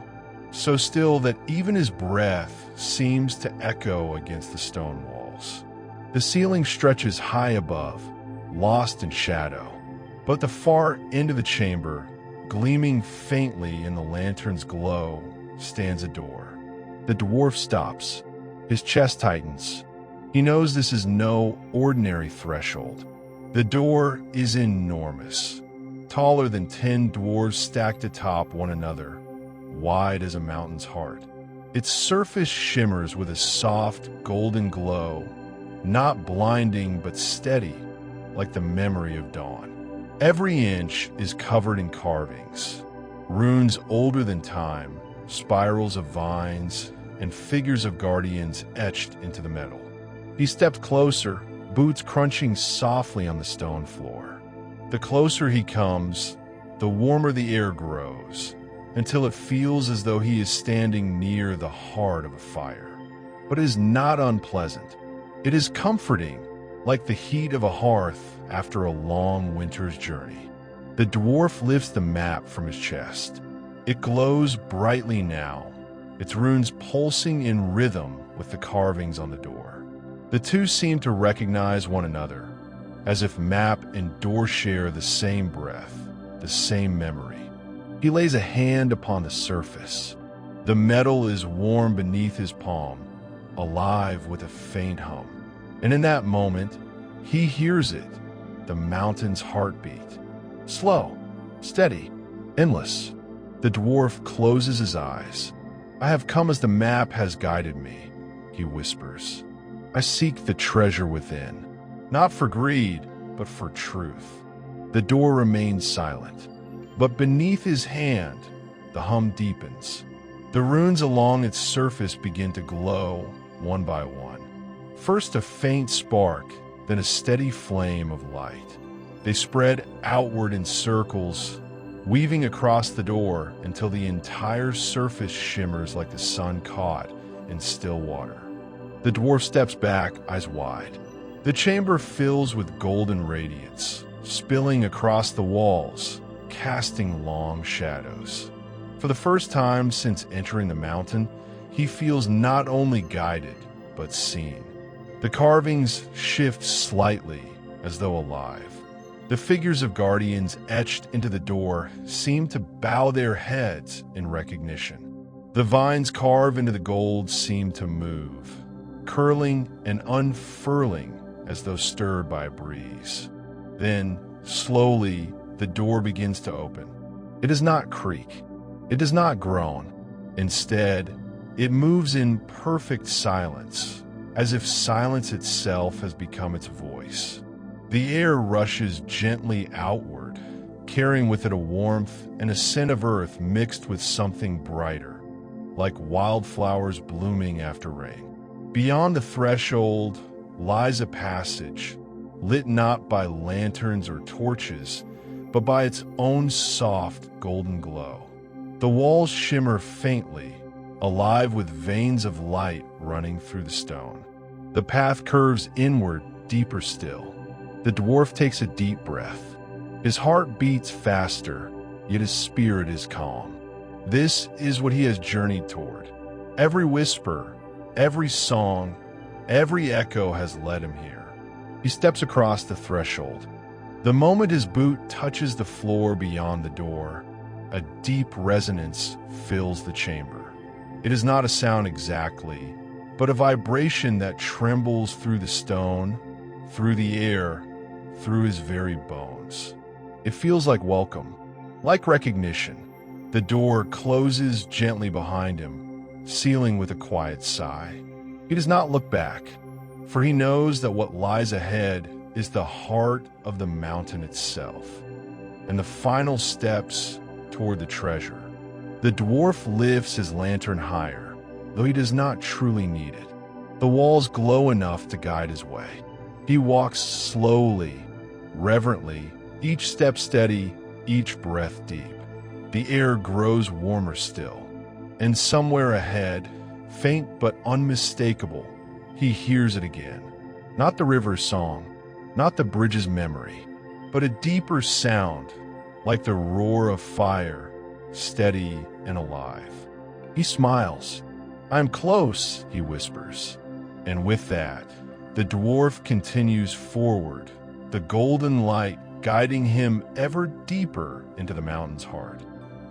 so still that even his breath seems to echo against the stone walls. The ceiling stretches high above, lost in shadow, but the far end of the chamber, gleaming faintly in the lantern's glow, stands a door. The dwarf stops. His chest tightens. He knows this is no ordinary threshold. The door is enormous, taller than 10 dwarves stacked atop one another, wide as a mountain's heart. Its surface shimmers with a soft, golden glow, not blinding but steady, like the memory of dawn. Every inch is covered in carvings, runes older than time, spirals of vines, and figures of guardians etched into the metal. He stepped closer, boots crunching softly on the stone floor. The closer he comes, the warmer the air grows, until it feels as though he is standing near the heart of a fire. But it is not unpleasant. It is comforting, like the heat of a hearth after a long winter's journey. The dwarf lifts the map from his chest. It glows brightly now, its runes pulsing in rhythm with the carvings on the door. The two seem to recognize one another, as if map and door share the same breath, the same memory. He lays a hand upon the surface. The metal is warm beneath his palm, alive with a faint hum. And in that moment, he hears it, the mountain's heartbeat. Slow, steady, endless. The dwarf closes his eyes. "I have come as the map has guided me," he whispers. "I seek the treasure within, not for greed, but for truth." The door remains silent, but beneath his hand, the hum deepens. The runes along its surface begin to glow, one by one. First a faint spark, then a steady flame of light. They spread outward in circles, weaving across the door until the entire surface shimmers like the sun caught in still water. The dwarf steps back, eyes wide. The chamber fills with golden radiance, spilling across the walls, casting long shadows. For the first time since entering the mountain, he feels not only guided, but seen. The carvings shift slightly, as though alive. The figures of guardians etched into the door seem to bow their heads in recognition. The vines carved into the gold seem to move, curling and unfurling as though stirred by a breeze. Then, slowly, the door begins to open. It does not creak. It does not groan. Instead, it moves in perfect silence, as if silence itself has become its voice. The air rushes gently outward, carrying with it a warmth and a scent of earth mixed with something brighter, like wildflowers blooming after rain. Beyond the threshold lies a passage, lit not by lanterns or torches, but by its own soft golden glow. The walls shimmer faintly, alive with veins of light running through the stone. The path curves inward, deeper still. The dwarf takes a deep breath. His heart beats faster, yet his spirit is calm. This is what he has journeyed toward. Every whisper, every song, every echo has led him here. He steps across the threshold. The moment his boot touches the floor beyond the door, a deep resonance fills the chamber. It is not a sound exactly, but a vibration that trembles through the stone, through the air, through his very bones. It feels like welcome, like recognition. The door closes gently behind him, sealing with a quiet sigh. He does not look back, for he knows that what lies ahead is the heart of the mountain itself, and the final steps toward the treasure. The dwarf lifts his lantern higher, though he does not truly need it. The walls glow enough to guide his way. He walks slowly, reverently, each step steady, each breath deep. The air grows warmer still, and somewhere ahead, faint but unmistakable, he hears it again. Not the river's song, not the bridge's memory, but a deeper sound, like the roar of fire, steady and alive. He smiles. "I'm close," he whispers. And with that, the dwarf continues forward, the golden light guiding him ever deeper into the mountain's heart.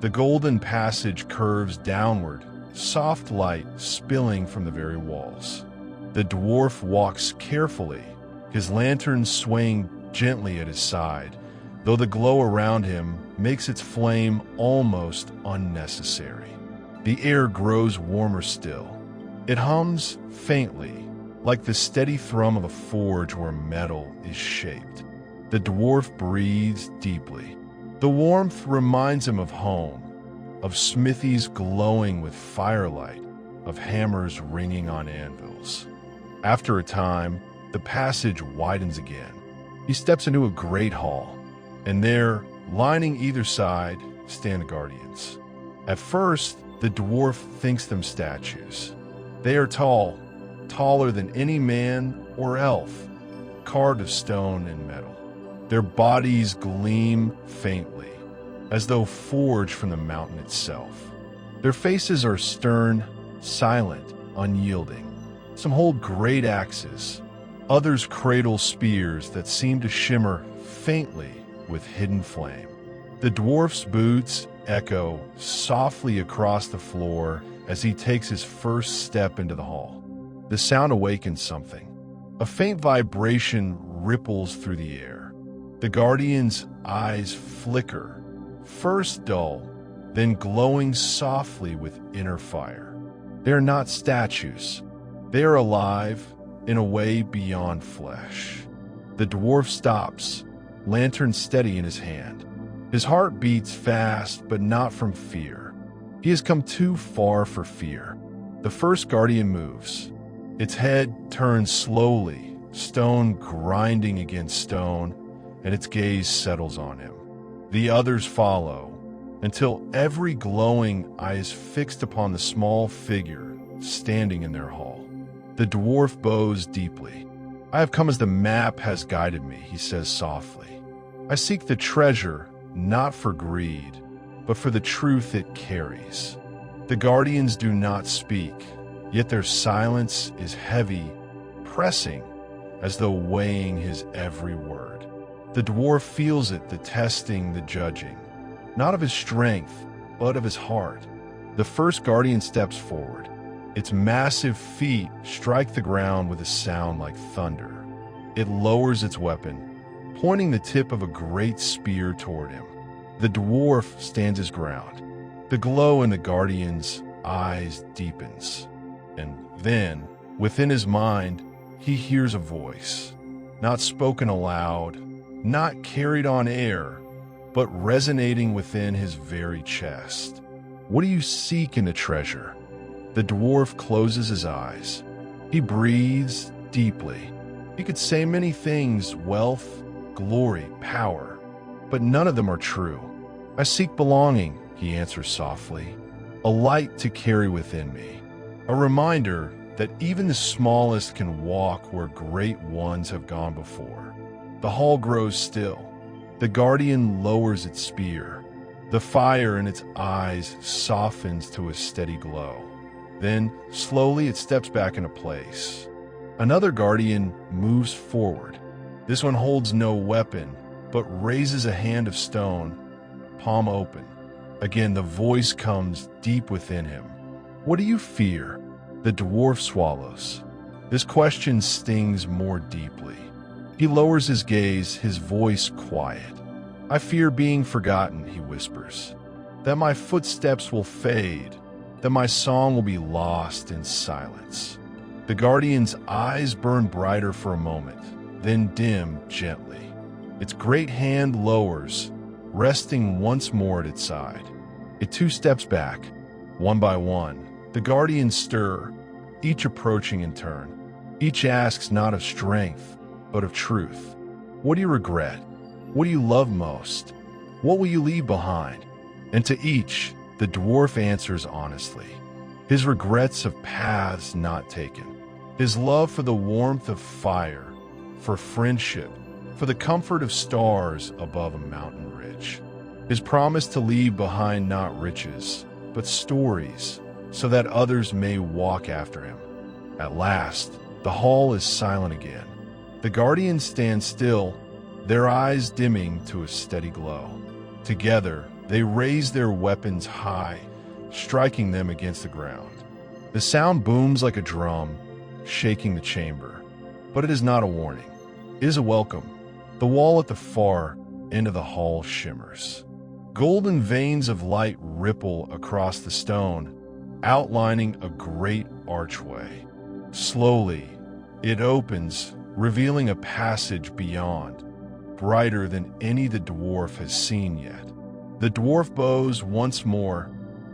The golden passage curves downward, soft light spilling from the very walls. The dwarf walks carefully, his lantern swaying gently at his side, though the glow around him makes its flame almost unnecessary. The air grows warmer still. It hums faintly, like the steady thrum of a forge where metal is shaped. The dwarf breathes deeply. The warmth reminds him of home, of smithies glowing with firelight, of hammers ringing on anvils. After a time, the passage widens again. He steps into a great hall, and there, lining either side, stand the guardians. At first, the dwarf thinks them statues. They are tall, taller than any man or elf, carved of stone and metal. Their bodies gleam faintly, as though forged from the mountain itself. Their faces are stern, silent, unyielding. Some hold great axes. Others cradle spears that seem to shimmer faintly with hidden flame. The dwarf's boots echo softly across the floor as he takes his first step into the hall. The sound awakens something. A faint vibration ripples through the air. The guardian's eyes flicker, first dull, then glowing softly with inner fire. They are not statues. They are alive in a way beyond flesh. The dwarf stops, lantern steady in his hand. His heart beats fast, but not from fear. He has come too far for fear. The first guardian moves. Its head turns slowly, stone grinding against stone, and its gaze settles on him. The others follow, until every glowing eye is fixed upon the small figure standing in their hall. The dwarf bows deeply. "I have come as the map has guided me," he says softly. "I seek the treasure, not for greed, but for the truth it carries." The guardians do not speak, yet their silence is heavy, pressing, as though weighing his every word. The dwarf feels it, the testing, the judging, not of his strength, but of his heart. The first guardian steps forward. Its massive feet strike the ground with a sound like thunder. It lowers its weapon, pointing the tip of a great spear toward him. The dwarf stands his ground. The glow in the guardian's eyes deepens. And then, within his mind, he hears a voice, not spoken aloud, not carried on air, but resonating within his very chest. "What do you seek in the treasure?" The dwarf closes his eyes. He breathes deeply. He could say many things: wealth, glory, power, but none of them are true. "I seek belonging," he answers softly, "a light to carry within me, a reminder that even the smallest can walk where great ones have gone before." The hall grows still. The guardian lowers its spear. The fire in its eyes softens to a steady glow. Then, slowly, it steps back into place. Another guardian moves forward. This one holds no weapon, but raises a hand of stone, palm open. Again, the voice comes deep within him. "What do you fear?" The dwarf swallows. This question stings more deeply. He lowers his gaze, his voice quiet. "I fear being forgotten," he whispers. "That my footsteps will fade, that my song will be lost in silence." The guardian's eyes burn brighter for a moment, then dim gently. Its great hand lowers, resting once more at its side. It two steps back, one by one. The guardians stir, each approaching in turn. Each asks not of strength, but of truth. "What do you regret? What do you love most? What will you leave behind?" And to each, the dwarf answers honestly. His regrets of paths not taken. His love for the warmth of fire, for friendship, for the comfort of stars above a mountain ridge. His promise to leave behind not riches, but stories, so that others may walk after him. At last, the hall is silent again. The guardians stand still, their eyes dimming to a steady glow. Together, they raise their weapons high, striking them against the ground. The sound booms like a drum, shaking the chamber. But it is not a warning. It is a welcome. The wall at the far end of the hall shimmers. Golden veins of light ripple across the stone, outlining a great archway. Slowly, it opens, revealing a passage beyond, brighter than any the dwarf has seen yet. The dwarf bows once more,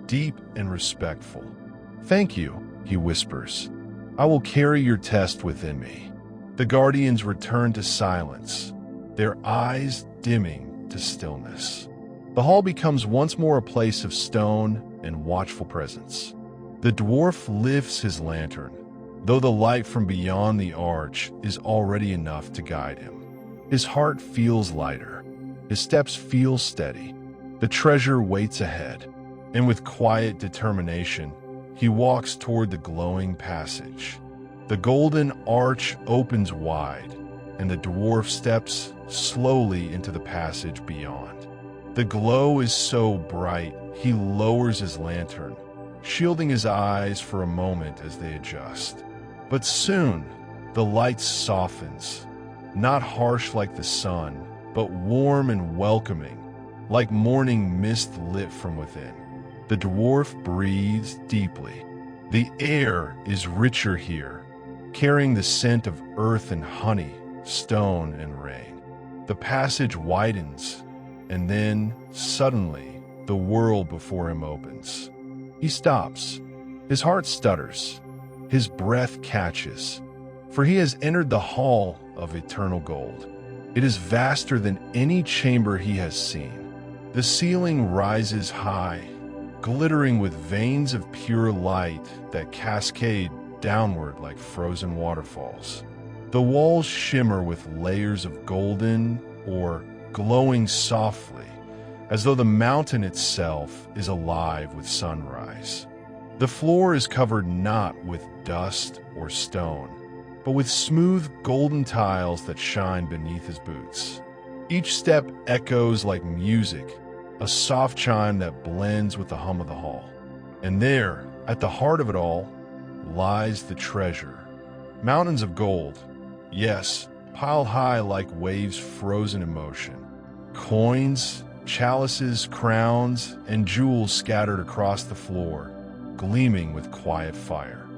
deep and respectful. "Thank you," he whispers. "I will carry your test within me." The guardians return to silence, their eyes dimming to stillness. The hall becomes once more a place of stone and watchful presence. The dwarf lifts his lantern, though the light from beyond the arch is already enough to guide him. His heart feels lighter. His steps feel steady. The treasure waits ahead, and with quiet determination, he walks toward the glowing passage. The golden arch opens wide, and the dwarf steps slowly into the passage beyond. The glow is so bright, he lowers his lantern, shielding his eyes for a moment as they adjust. But soon, the light softens, not harsh like the sun, but warm and welcoming, like morning mist lit from within. The dwarf breathes deeply. The air is richer here, carrying the scent of earth and honey, stone and rain. The passage widens, and then, suddenly, the world before him opens. He stops. His heart stutters. His breath catches, for he has entered the hall of eternal gold. It is vaster than any chamber he has seen. The ceiling rises high, glittering with veins of pure light that cascade downward like frozen waterfalls. The walls shimmer with layers of golden or glowing softly, as though the mountain itself is alive with sunrise. The floor is covered not with dust or stone, but with smooth golden tiles that shine beneath his boots. Each step echoes like music, a soft chime that blends with the hum of the hall. And there, at the heart of it all, lies the treasure. Mountains of gold, yes, piled high like waves frozen in motion. Coins, chalices, crowns, and jewels scattered across the floor, gleaming with quiet fire.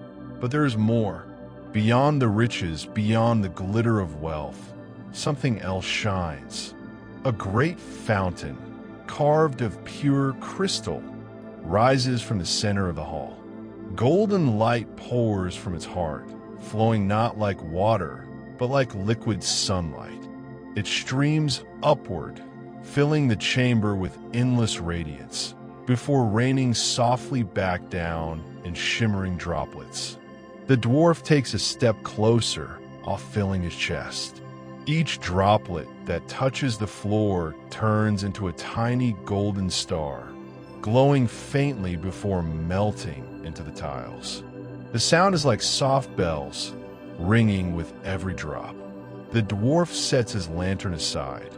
But there is more. Beyond the riches, beyond the glitter of wealth, something else shines. A great fountain, carved of pure crystal, rises from the center of the hall. Golden light pours from its heart, flowing not like water, but like liquid sunlight. It streams upward, filling the chamber with endless radiance, before raining softly back down in shimmering droplets. The dwarf takes a step closer, off filling his chest. Each droplet that touches the floor turns into a tiny golden star, glowing faintly before melting into the tiles. The sound is like soft bells, ringing with every drop. The dwarf sets his lantern aside.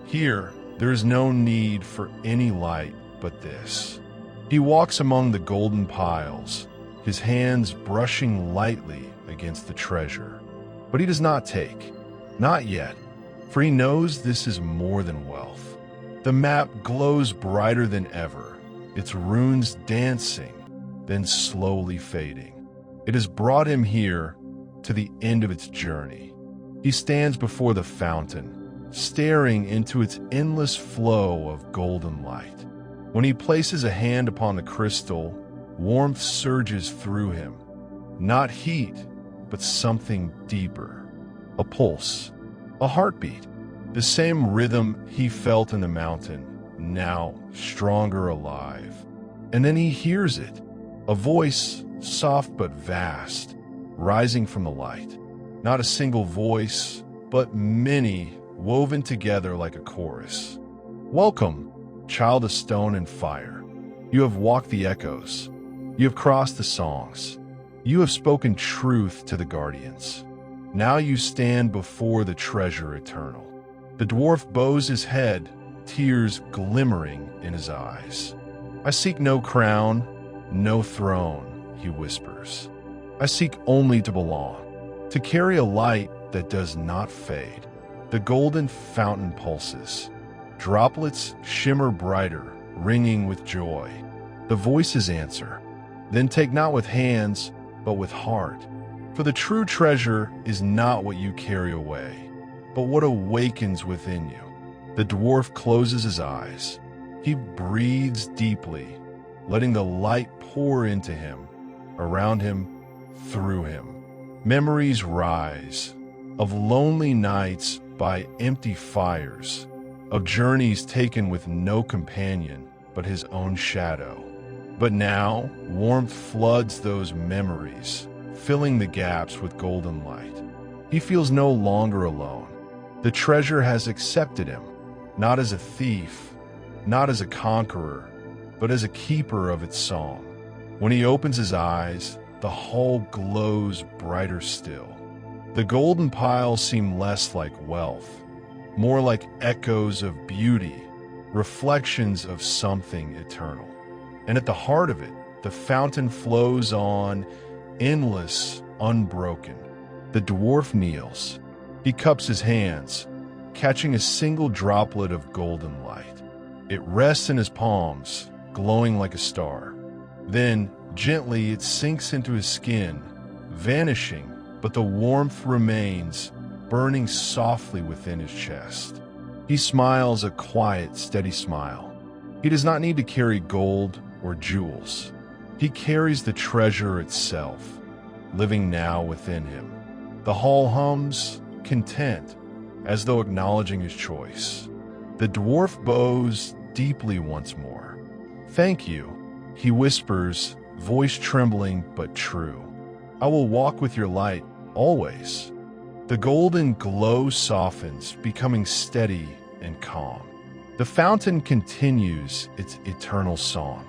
Here, there is no need for any light but this. He walks among the golden piles, his hands brushing lightly against the treasure. But he does not take. Not yet, for he knows this is more than wealth. The map glows brighter than ever, its runes dancing, then slowly fading. It has brought him here to the end of its journey. He stands before the fountain, staring into its endless flow of golden light. When he places a hand upon the crystal, warmth surges through him. Not heat, but something deeper. A pulse, a heartbeat, the same rhythm he felt in the mountain, now stronger alive. And then he hears it, a voice, soft but vast, rising from the light. Not a single voice, but many woven together like a chorus. Welcome, child of stone and fire. You have walked the echoes. You have crossed the songs. You have spoken truth to the guardians. Now you stand before the treasure eternal. The dwarf bows his head, tears glimmering in his eyes. I seek no crown, no throne, he whispers. I seek only to belong, to carry a light that does not fade. The golden fountain pulses. Droplets shimmer brighter, ringing with joy. The voices answer, "Then take not with hands, but with heart. For the true treasure is not what you carry away, but what awakens within you." The dwarf closes his eyes. He breathes deeply, letting the light pour into him, around him, through him. Memories rise of lonely nights by empty fires, of journeys taken with no companion but his own shadow. But now, warmth floods those memories, filling the gaps with golden light. He feels no longer alone. The treasure has accepted him, not as a thief, not as a conqueror, but as a keeper of its song. When he opens his eyes, the hall glows brighter still. The golden piles seem less like wealth, more like echoes of beauty, reflections of something eternal. And at the heart of it, the fountain flows on, endless, unbroken. The dwarf kneels. He cups his hands, catching a single droplet of golden light. It rests in his palms, glowing like a star. Then, gently, it sinks into his skin, vanishing, but the warmth remains, burning softly within his chest. He smiles a quiet, steady smile. He does not need to carry gold or jewels. He carries the treasure itself, living now within him. The hall hums, content, as though acknowledging his choice. The dwarf bows deeply once more. "Thank you," he whispers, voice trembling but true. "I will walk with your light, always." The golden glow softens, becoming steady and calm. The fountain continues its eternal song,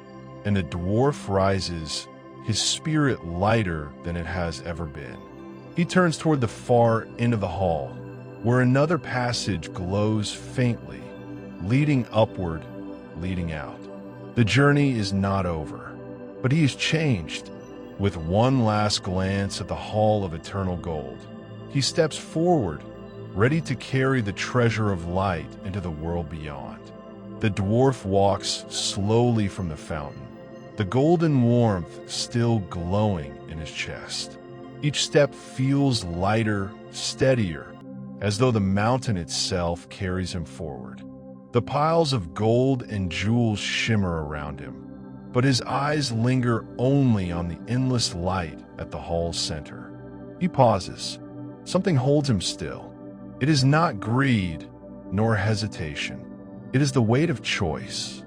and the dwarf rises, his spirit lighter than it has ever been. He turns toward the far end of the hall, where another passage glows faintly, leading upward, leading out. The journey is not over, but he is changed. With one last glance at the hall of eternal gold, he steps forward, ready to carry the treasure of light into the world beyond. The dwarf walks slowly from the fountain, the golden warmth still glowing in his chest. Each step feels lighter, steadier, as though the mountain itself carries him forward. The piles of gold and jewels shimmer around him, but his eyes linger only on the endless light at the hall's center. He pauses. Something holds him still. It is not greed, nor hesitation. It is the weight of choice.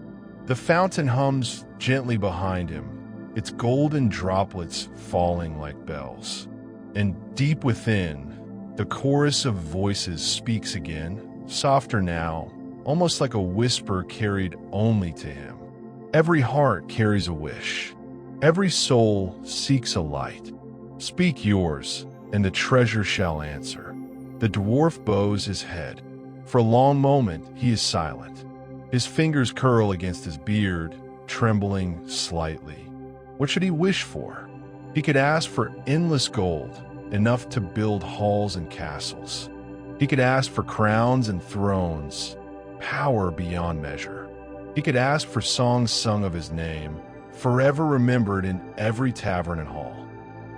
The fountain hums gently behind him, its golden droplets falling like bells. And deep within, the chorus of voices speaks again, softer now, almost like a whisper carried only to him. Every heart carries a wish. Every soul seeks a light. Speak yours, and the treasure shall answer. The dwarf bows his head. For a long moment, he is silent. His fingers curl against his beard, trembling slightly. What should he wish for? He could ask for endless gold, enough to build halls and castles. He could ask for crowns and thrones, power beyond measure. He could ask for songs sung of his name, forever remembered in every tavern and hall.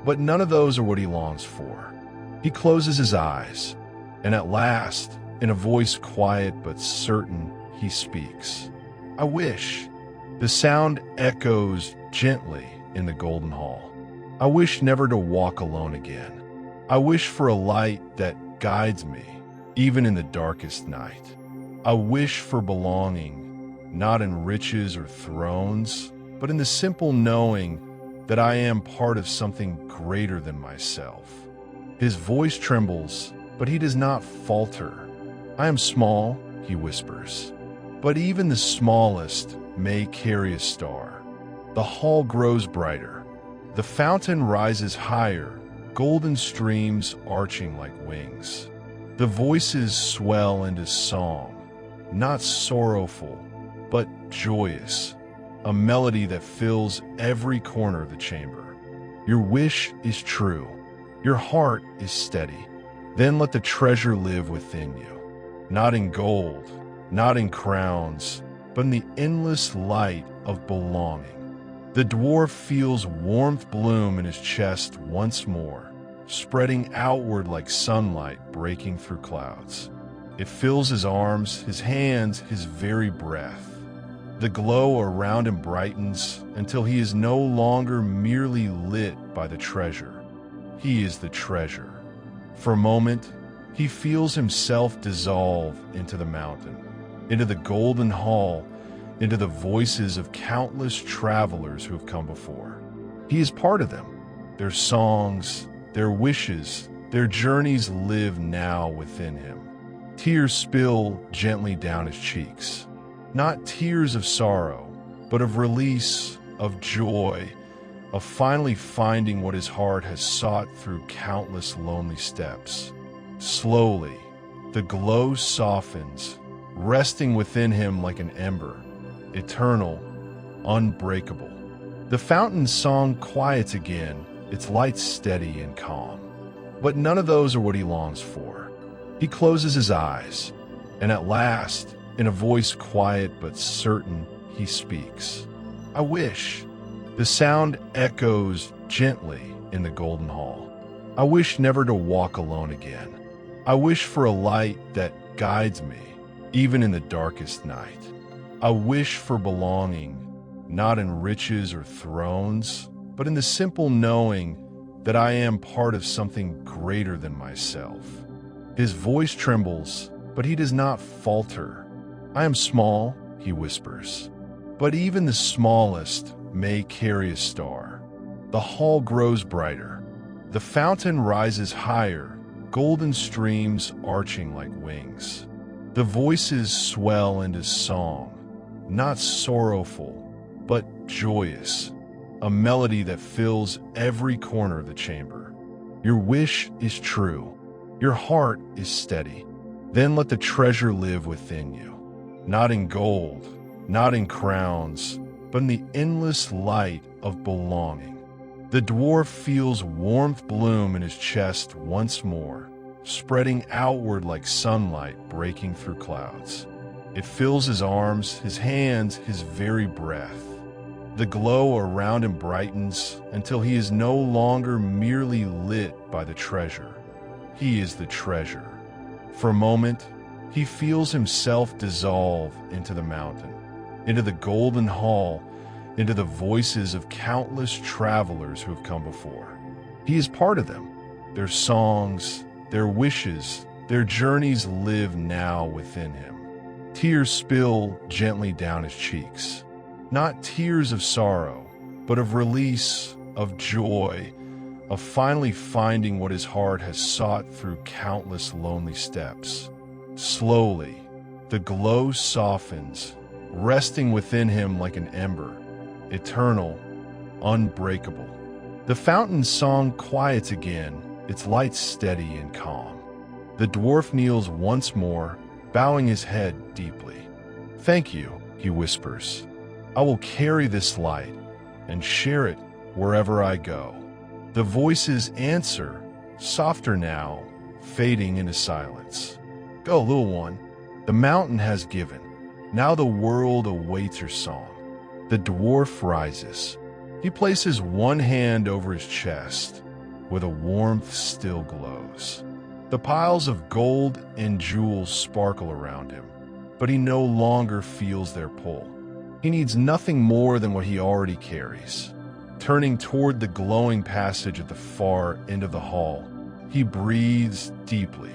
But none of those are what he longs for. He closes his eyes, and at last, in a voice quiet but certain, he speaks. "I wish." The sound echoes gently in the golden hall. "I wish never to walk alone again. I wish for a light that guides me, even in the darkest night. I wish for belonging, not in riches or thrones, but in the simple knowing that I am part of something greater than myself." His voice trembles, but he does not falter. "I am small," he whispers, "but even the smallest may carry a star." The hall grows brighter. The fountain rises higher, golden streams arching like wings. The voices swell into song, not sorrowful, but joyous, a melody that fills every corner of the chamber. Your wish is true. Your heart is steady. Then let the treasure live within you. Not in gold, not in crowns, but in the endless light of belonging. The dwarf feels warmth bloom in his chest once more, spreading outward like sunlight breaking through clouds. It fills his arms, his hands, his very breath. The glow around him brightens until he is no longer merely lit by the treasure. He is the treasure. For a moment, he feels himself dissolve into the mountain, into the golden hall, into the voices of countless travelers who have come before. He is part of them. Their songs, their wishes, their journeys live now within him. Tears spill gently down his cheeks. Not tears of sorrow, but of release, of joy, of finally finding what his heart has sought through countless lonely steps. Slowly, the glow softens, resting within him like an ember, eternal, unbreakable. The fountain's song quiets again, its light steady and calm. But none of those are what he longs for. He closes his eyes, and at last, in a voice quiet but certain, he speaks. I wish. The sound echoes gently in the golden hall. I wish never to walk alone again. I wish for a light that guides me, even in the darkest night. I wish for belonging, not in riches or thrones, but in the simple knowing that I am part of something greater than myself. His voice trembles, but he does not falter. I am small, he whispers, but even the smallest may carry a star. The hall grows brighter. The fountain rises higher, golden streams arching like wings. The voices swell into song, not sorrowful, but joyous, a melody that fills every corner of the chamber. Your wish is true. Your heart is steady. Then let the treasure live within you. Not in gold, not in crowns, but in the endless light of belonging. The dwarf feels warmth bloom in his chest once more, spreading outward like sunlight breaking through clouds. It fills his arms, his hands, his very breath. The glow around him brightens until he is no longer merely lit by the treasure. He is the treasure. For a moment, he feels himself dissolve into the mountain, into the golden hall, into the voices of countless travelers who have come before. He is part of them. Their songs, their wishes, their journeys live now within him. Tears spill gently down his cheeks. Not tears of sorrow, but of release, of joy, of finally finding what his heart has sought through countless lonely steps. Slowly, the glow softens, resting within him like an ember, eternal, unbreakable. The fountain's song quiets again, its light steady and calm. The dwarf kneels once more, bowing his head deeply. Thank you, he whispers. I will carry this light and share it wherever I go. The voices answer, softer now, fading into silence. Go, little one. The mountain has given. Now the world awaits your song. The dwarf rises. He places one hand over his chest, where the warmth still glows. The piles of gold and jewels sparkle around him, but he no longer feels their pull. He needs nothing more than what he already carries. Turning toward the glowing passage at the far end of the hall, he breathes deeply.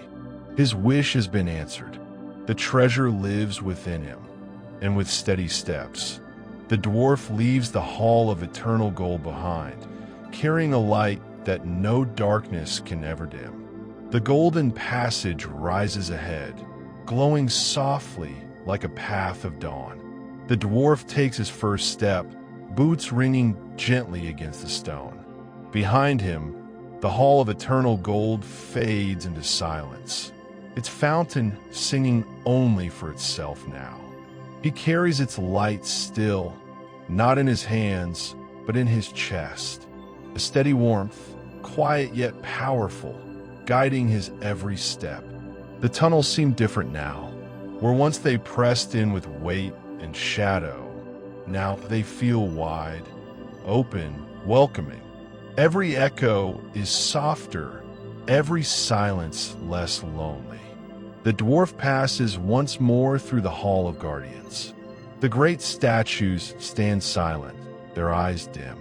His wish has been answered. The treasure lives within him, and with steady steps, the dwarf leaves the hall of eternal gold behind, carrying a light that no darkness can ever dim. The golden passage rises ahead, glowing softly like a path of dawn. The dwarf takes his first step, boots ringing gently against the stone. Behind him, the hall of eternal gold fades into silence, its fountain singing only for itself now. He carries its light still, not in his hands, but in his chest. a steady warmth, quiet yet powerful, guiding his every step. The tunnels seem different now. Where once they pressed in with weight and shadow, now they feel wide, open, welcoming. Every echo is softer, every silence less lonely. The dwarf passes once more through the Hall of Guardians. The great statues stand silent, their eyes dim.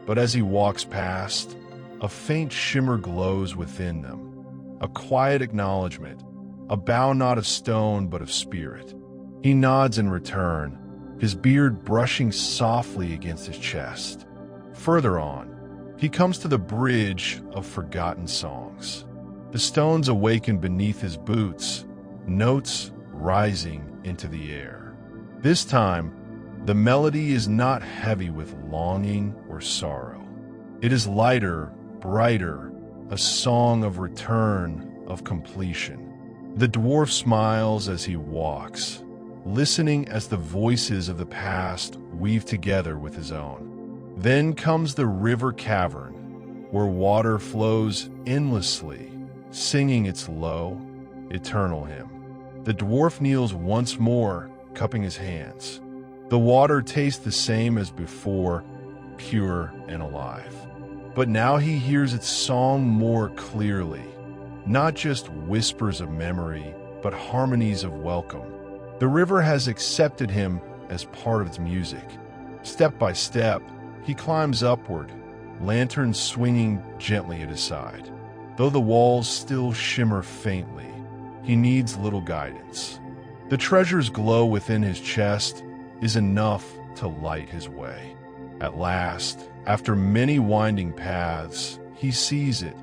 But as he walks past, a faint shimmer glows within them, a quiet acknowledgement, a bow not of stone but of spirit. He nods in return, his beard brushing softly against his chest. Further on, he comes to the bridge of forgotten songs. The stones awaken beneath his boots, notes rising into the air. This time, the melody is not heavy with longing or sorrow. It is lighter, brighter, a song of return, of completion. The dwarf smiles as he walks, listening as the voices of the past weave together with his own. Then comes the river cavern, where water flows endlessly, singing its low, eternal hymn. The dwarf kneels once more, cupping his hands. The water tastes the same as before, pure and alive. But now he hears its song more clearly, not just whispers of memory, but harmonies of welcome. The river has accepted him as part of its music. Step by step, he climbs upward, lanterns swinging gently at his side. Though the walls still shimmer faintly, he needs little guidance. The treasure's glow within his chest is enough to light his way. At last, after many winding paths, he sees it,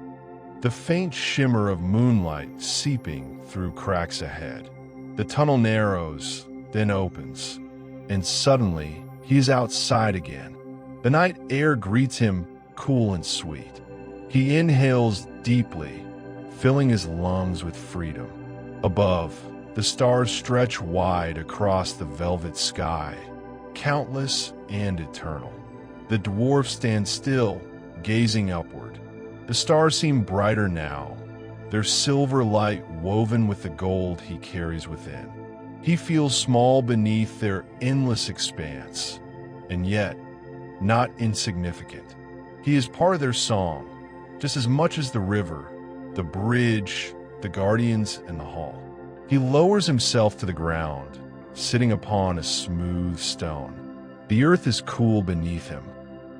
the faint shimmer of moonlight seeping through cracks ahead. The tunnel narrows, then opens, and suddenly he is outside again. The night air greets him cool and sweet. He inhales deeply, filling his lungs with freedom. Above, the stars stretch wide across the velvet sky, countless and eternal. The dwarf stands still, gazing upward. The stars seem brighter now, their silver light woven with the gold he carries within. He feels small beneath their endless expanse, and yet not insignificant. He is part of their song, just as much as the river, the bridge, the guardians, and the hall. He lowers himself to the ground, sitting upon a smooth stone. The earth is cool beneath him.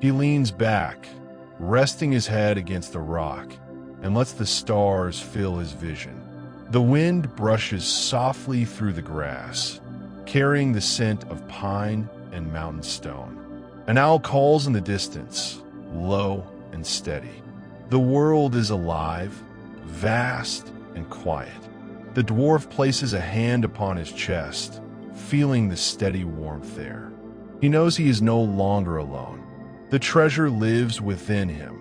He leans back, resting his head against the rock, and lets the stars fill his vision. The wind brushes softly through the grass, carrying the scent of pine and mountain stone. An owl calls in the distance, low and steady. The world is alive, vast and quiet. The dwarf places a hand upon his chest, feeling the steady warmth there. He knows he is no longer alone. The treasure lives within him,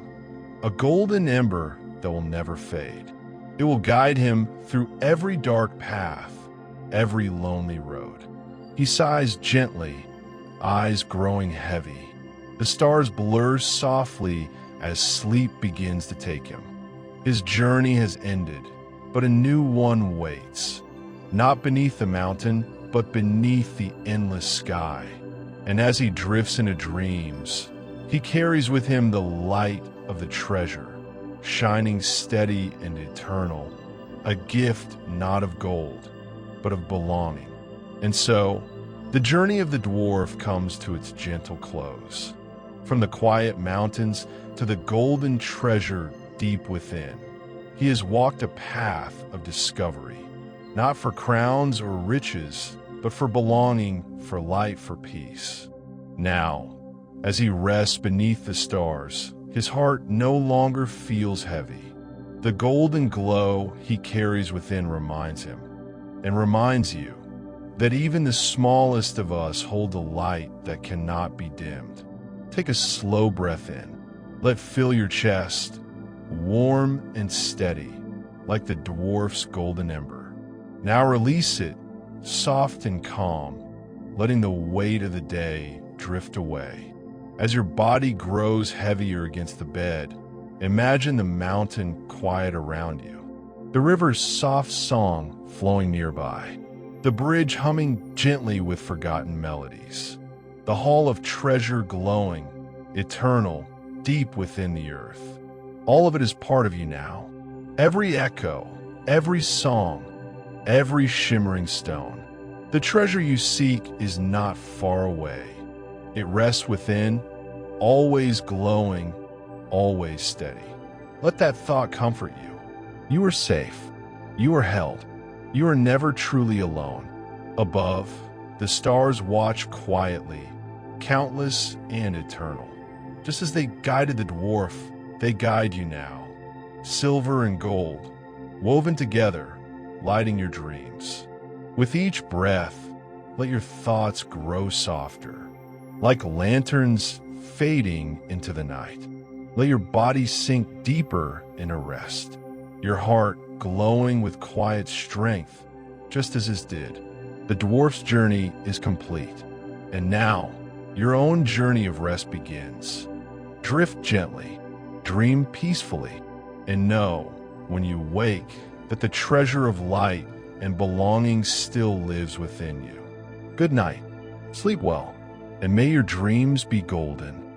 a golden ember that will never fade. It will guide him through every dark path, every lonely road. He sighs gently, eyes growing heavy. The stars blur softly as sleep begins to take him. His journey has ended, but a new one waits, not beneath the mountain, but beneath the endless sky. And as he drifts into dreams, he carries with him the light of the treasure, shining steady and eternal, a gift not of gold, but of belonging. And so, the journey of the dwarf comes to its gentle close. From the quiet mountains to the golden treasure deep within, he has walked a path of discovery, not for crowns or riches, but for belonging, for light, for peace. Now, as he rests beneath the stars, his heart no longer feels heavy. The golden glow he carries within reminds him, and reminds you, that even the smallest of us hold a light that cannot be dimmed. Take a slow breath in. Let fill your chest, warm and steady, like the dwarf's golden ember. Now release it, soft and calm, letting the weight of the day drift away. As your body grows heavier against the bed, imagine the mountain quiet around you, the river's soft song flowing nearby, the bridge humming gently with forgotten melodies, the hall of treasure glowing, eternal, deep within the earth. All of it is part of you now. Every echo, every song, every shimmering stone. The treasure you seek is not far away. It rests within, always glowing, always steady. Let that thought comfort you. You are safe. You are held. You are never truly alone. Above, the stars watch quietly, countless and eternal. Just as they guided the dwarf, they guide you now. Silver and gold, woven together, lighting your dreams. With each breath, let your thoughts grow softer, like lanterns fading into the night. Let your body sink deeper in a rest, your heart glowing with quiet strength, just as his did. The dwarf's journey is complete, and now your own journey of rest begins. Drift gently, dream peacefully, and know when you wake that the treasure of light and belonging still lives within you. Good night, sleep well, and may your dreams be golden.